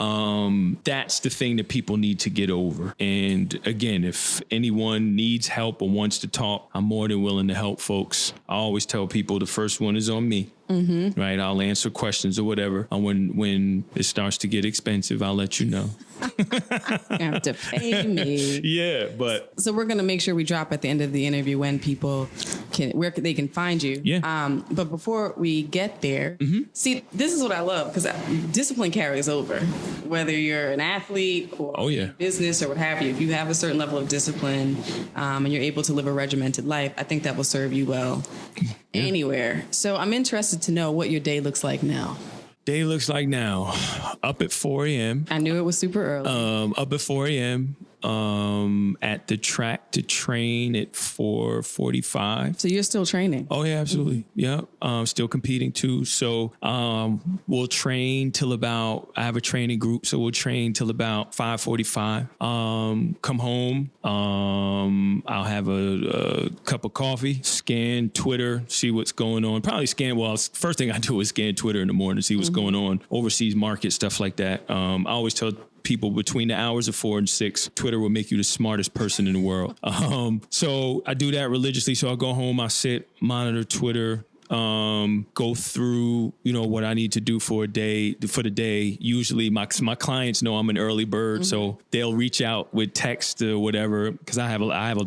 that's the thing that people need to get over. And again, if anyone needs help or wants to talk, I'm more than willing to help folks. I always tell people the first one is on me. Right. I'll answer questions or whatever. When it starts to get expensive, I'll let you know. You have to pay me. Yeah, but so we're gonna make sure we drop at the end of the interview where they can find you. Yeah. But before we get there, see, this is what I love, because discipline carries over. Whether you're an athlete or business or what have you, if you have a certain level of discipline and you're able to live a regimented life, I think that will serve you well anywhere. So I'm interested to know what your day looks like now. Day looks like now. Up at 4 a.m. I knew it was super early. Up at 4 a.m. At the track to train at 4:45. So you're still training? Oh yeah, absolutely. Yeah. Still competing too. So we'll train till about, I have a training group, so we'll train till about 5:45. Come home. I'll have a cup of coffee, scan Twitter, see what's going on. Probably first thing I do is scan Twitter in the morning, see what's going on, overseas market, stuff like that. I always tell people between the hours of 4 and 6, Twitter will make you the smartest person in the world. So I do that religiously. So I'll go home, I sit, monitor Twitter. go through, what I need to do for the day. Usually my clients know I'm an early bird, so they'll reach out with text or whatever, because I have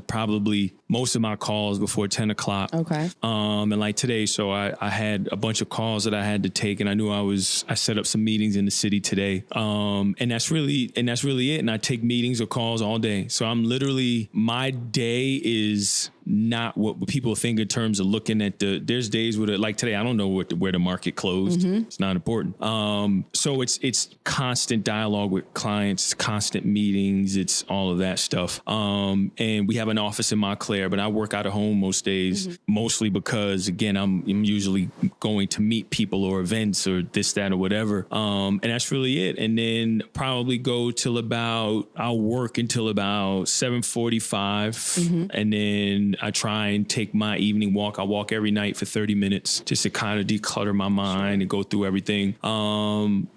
probably most of my calls before 10 o'clock. Okay. And like today, so I had a bunch of calls that I had to take, and I knew I set up some meetings in the city today. And that's really it. And I take meetings or calls all day. So my day is not what people think in terms of looking at there's days where, like today, I don't know where the market closed. It's not important. So it's constant dialogue with clients, constant meetings. It's all of that stuff. And we have an office in Montclair, but I work out of home most days, mostly because, again, I'm usually going to meet people or events or this, that, or whatever. And that's really it. And then probably I'll work until about 7:45. And then I try and take my evening walk. I walk every night for 30 minutes just to kind of declutter my mind and go through everything. And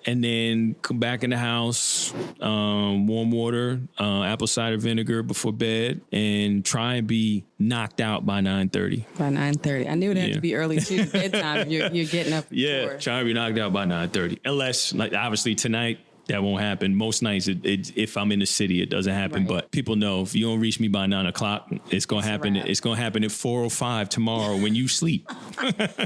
then come back in the house, warm water, apple cider vinegar before bed, and try and be knocked out by 9:30. By 9:30. I knew it had to be early too. Bedtime. You're getting up. Yeah, try and be knocked out by 9:30. Unless, like, obviously tonight, that won't happen. Most nights, if I'm in the city, it doesn't happen. Right. But people know if you don't reach me by 9 o'clock, it's going to happen. It's going to happen at 4:05 tomorrow when you sleep.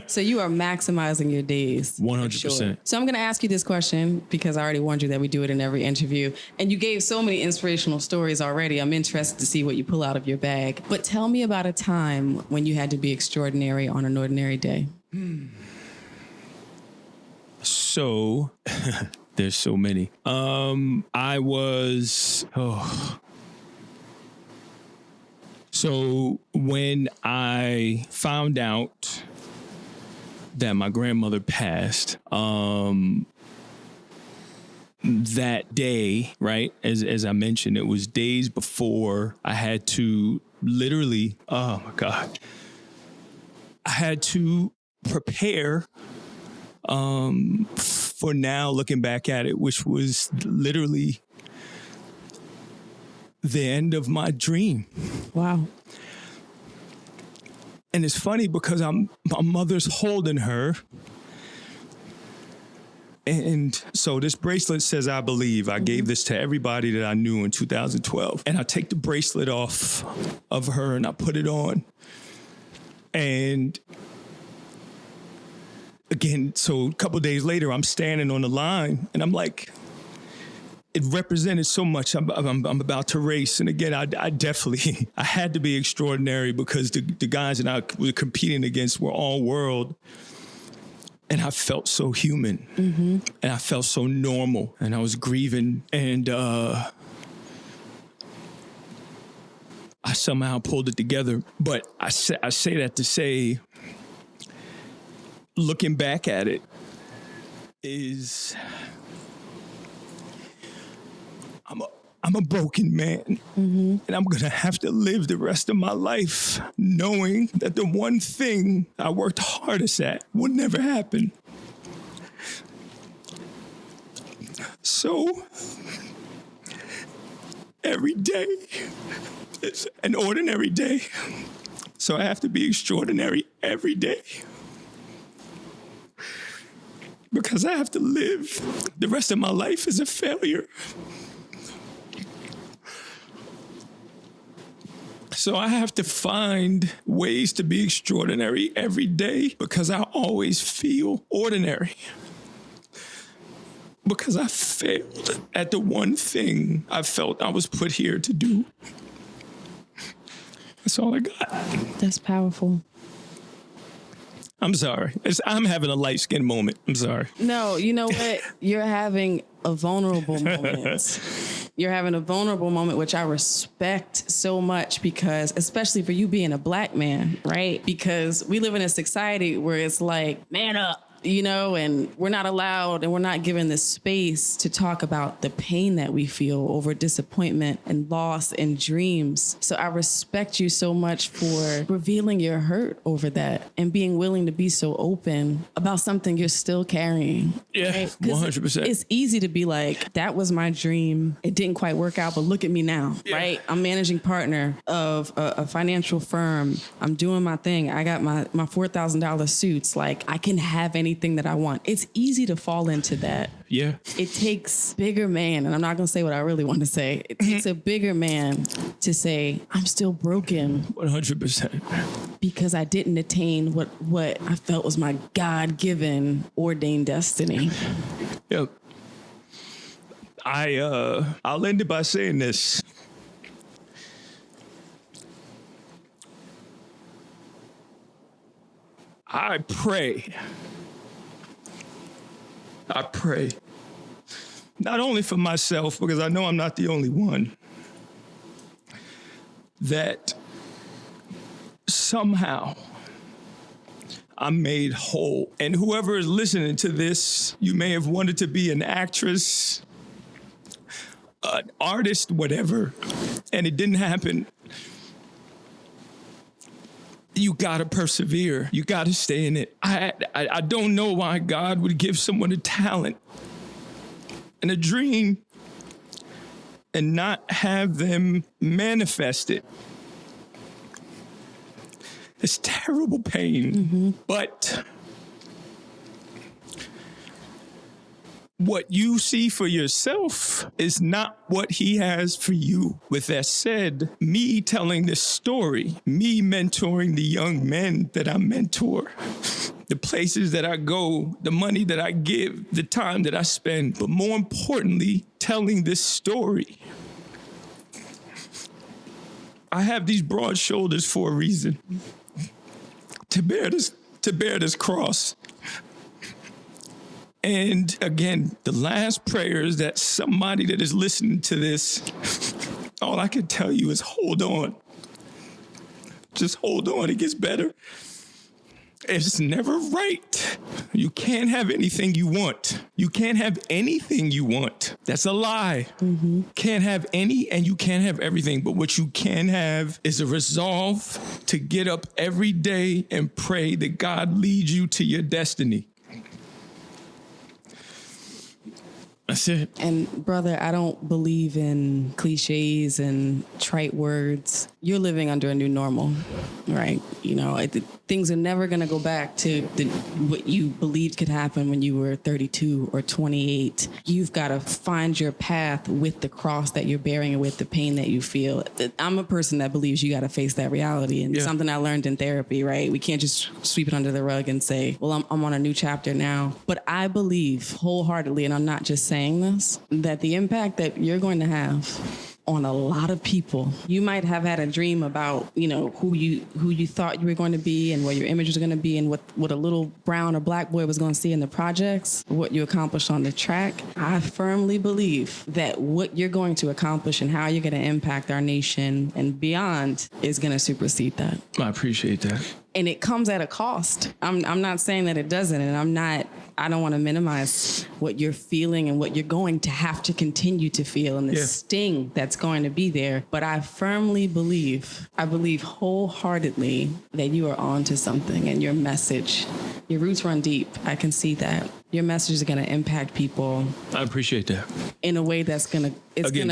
So you are maximizing your days. 100%. Sure. So I'm going to ask you this question because I already warned you that we do it in every interview. And you gave so many inspirational stories already. I'm interested to see what you pull out of your bag. But tell me about a time when you had to be extraordinary on an ordinary day. So... There's so many. So when I found out that my grandmother passed, that day, right, as I mentioned, it was days before I had to literally, oh my God, I had to prepare for now, looking back at it, which was literally the end of my dream. Wow. And it's funny because my mother's holding her. And so this bracelet says, I believe. I gave this to everybody that I knew in 2012. And I take the bracelet off of her and I put it on. And again, so a couple of days later, I'm standing on the line and I'm like, it represented so much. I'm about to race. And again, I definitely, I had to be extraordinary because the guys that I was competing against were all world. And I felt so human. And I felt so normal. And I was grieving. And I somehow pulled it together. But I say that to say, looking back at it, is I'm a broken man, and I'm gonna have to live the rest of my life knowing that the one thing I worked hardest at would never happen. So every day is an ordinary day, so I have to be extraordinary every day. Because I have to live the rest of my life as a failure. So I have to find ways to be extraordinary every day because I always feel ordinary. Because I failed at the one thing I felt I was put here to do. That's all I got. That's powerful. I'm sorry. I'm having a light-skinned moment. I'm sorry. No, you know what? You're having a vulnerable moment. You're having a vulnerable moment, which I respect so much because, especially for you being a black man, right? Because we live in a society where it's like, man up. and we're not allowed and we're not given the space to talk about the pain that we feel over disappointment and loss and dreams. So I respect you so much for revealing your hurt over that and being willing to be so open about something you're still carrying. Yeah, right? 100%. It's easy to be like, that was my dream. It didn't quite work out, but look at me now, right? I'm managing partner of a financial firm. I'm doing my thing. I got my $4,000 suits. Like, I can have anything that I want. It's easy to fall into that. Yeah. It takes bigger man, and I'm not going to say what I really want to say. It takes a bigger man to say, I'm still broken. 100%. Because I didn't attain what I felt was my God-given ordained destiny. Yep. I'll end it by saying this. I pray, not only for myself, because I know I'm not the only one, that somehow I'm made whole. And whoever is listening to this, you may have wanted to be an actress, an artist, whatever, and it didn't happen. You gotta persevere. You gotta stay in it. I don't know why God would give someone a talent and a dream and not have them manifest it. It's terrible pain, but what you see for yourself is not what he has for you. With that said, me telling this story, me mentoring the young men that I mentor, the places that I go, the money that I give, the time that I spend, but more importantly, telling this story. I have these broad shoulders for a reason. To bear this cross. And again, the last prayer is that somebody that is listening to this, all I can tell you is hold on. Just hold on. It gets better. It's never right. You can't have anything you want. You can't have anything you want. That's a lie. Can't have any and you can't have everything. But what you can have is a resolve to get up every day and pray that God leads you to your destiny. That's it. And brother, I don't believe in cliches and trite words. You're living under a new normal, right? Things are never going to go back to what you believed could happen when you were 32 or 28. You've got to find your path with the cross that you're bearing and with the pain that you feel. I'm a person that believes you got to face that reality. And something I learned in therapy, right? We can't just sweep it under the rug and say, well, I'm on a new chapter now. But I believe wholeheartedly, and I'm not just saying this, that the impact that you're going to have on a lot of people. You might have had a dream about, who you thought you were going to be and where your image was going to be and what a little brown or black boy was going to see in the projects, what you accomplished on the track. I firmly believe that what you're going to accomplish and how you're going to impact our nation and beyond is going to supersede that. I appreciate that. And it comes at a cost. I'm not saying that it doesn't, and I don't want to minimize what you're feeling and what you're going to have to continue to feel and the sting that's going to be there. But I firmly believe, wholeheartedly that you are on to something, and your message, your roots run deep. I can see that. Your message is going to impact people. I appreciate that. In a way that's going to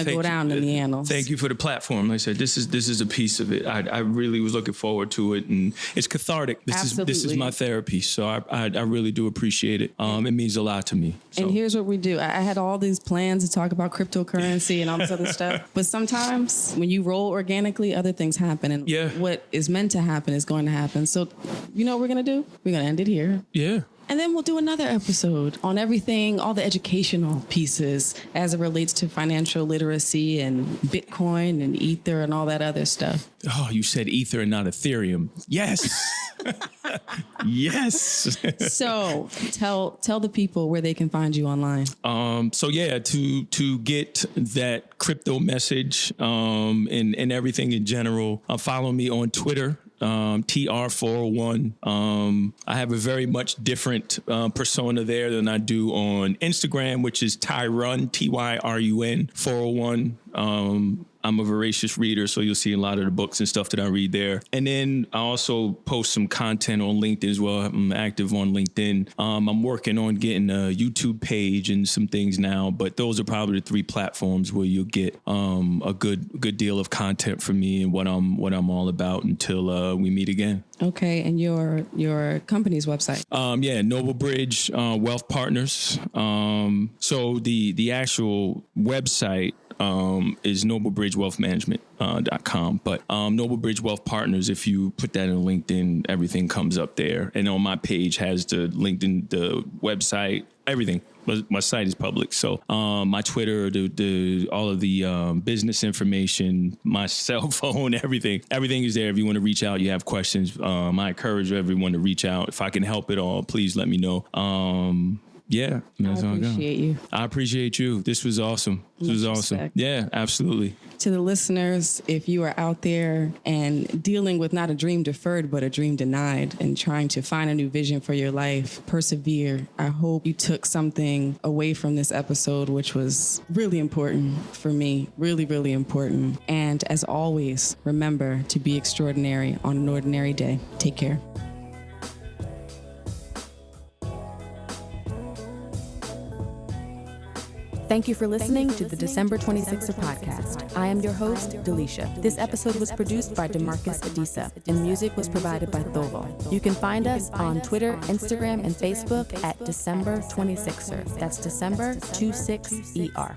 go down in the annals. Thank you for the platform. Like I said, this is a piece of it. I really was looking forward to it, and it's cathartic. This is my therapy. So I really do appreciate it. It means a lot to me. So. And here's what we do. I had all these plans to talk about cryptocurrency and all this other stuff. But sometimes when you roll organically, other things happen. And what is meant to happen is going to happen. So you know what we're going to do? We're going to end it here. Yeah. And then we'll do another episode on everything, all the educational pieces as it relates to financial literacy and Bitcoin and Ether and all that other stuff. Oh, you said Ether and not Ethereum. Yes. Yes. So tell the people where they can find you online. To get that crypto message and everything in general, follow me on Twitter TR401. I have a very much different persona there than I do on Instagram, which is Tyrun, TYRUN 401. I'm a voracious reader, so you'll see a lot of the books and stuff that I read there. And then I also post some content on LinkedIn as well. I'm active on LinkedIn. I'm working on getting a YouTube page and some things now, but those are probably the 3 platforms where you'll get a good deal of content from me and what I'm all about until we meet again. Okay, and your company's website? Noble Bridge Wealth Partners. So the actual website is noblebridgewealthmanagement.com. But Noble Bridge Wealth Partners, if you put that in LinkedIn, everything comes up there. And on my page has the LinkedIn, the website, everything. My site is public. So my Twitter, all of the business information, my cell phone, everything is there. If you want to reach out, you have questions, I encourage everyone to reach out. If I can help at all, please let me know. Yeah, that's I appreciate you. I appreciate you. This was awesome. Awesome. Yeah, absolutely. To the listeners, if you are out there and dealing with not a dream deferred, but a dream denied and trying to find a new vision for your life, persevere. I hope you took something away from this episode, which was really important for me, really, really important. And as always, remember to be extraordinary on an ordinary day. Take care. Thank you for listening to the December 26er podcast. I am your host, Delisha. This episode was produced by DeMarcus Adisa, and music was provided by Thovo. You can find us on Twitter, Instagram, and Facebook at December 26er. That's December 26ER.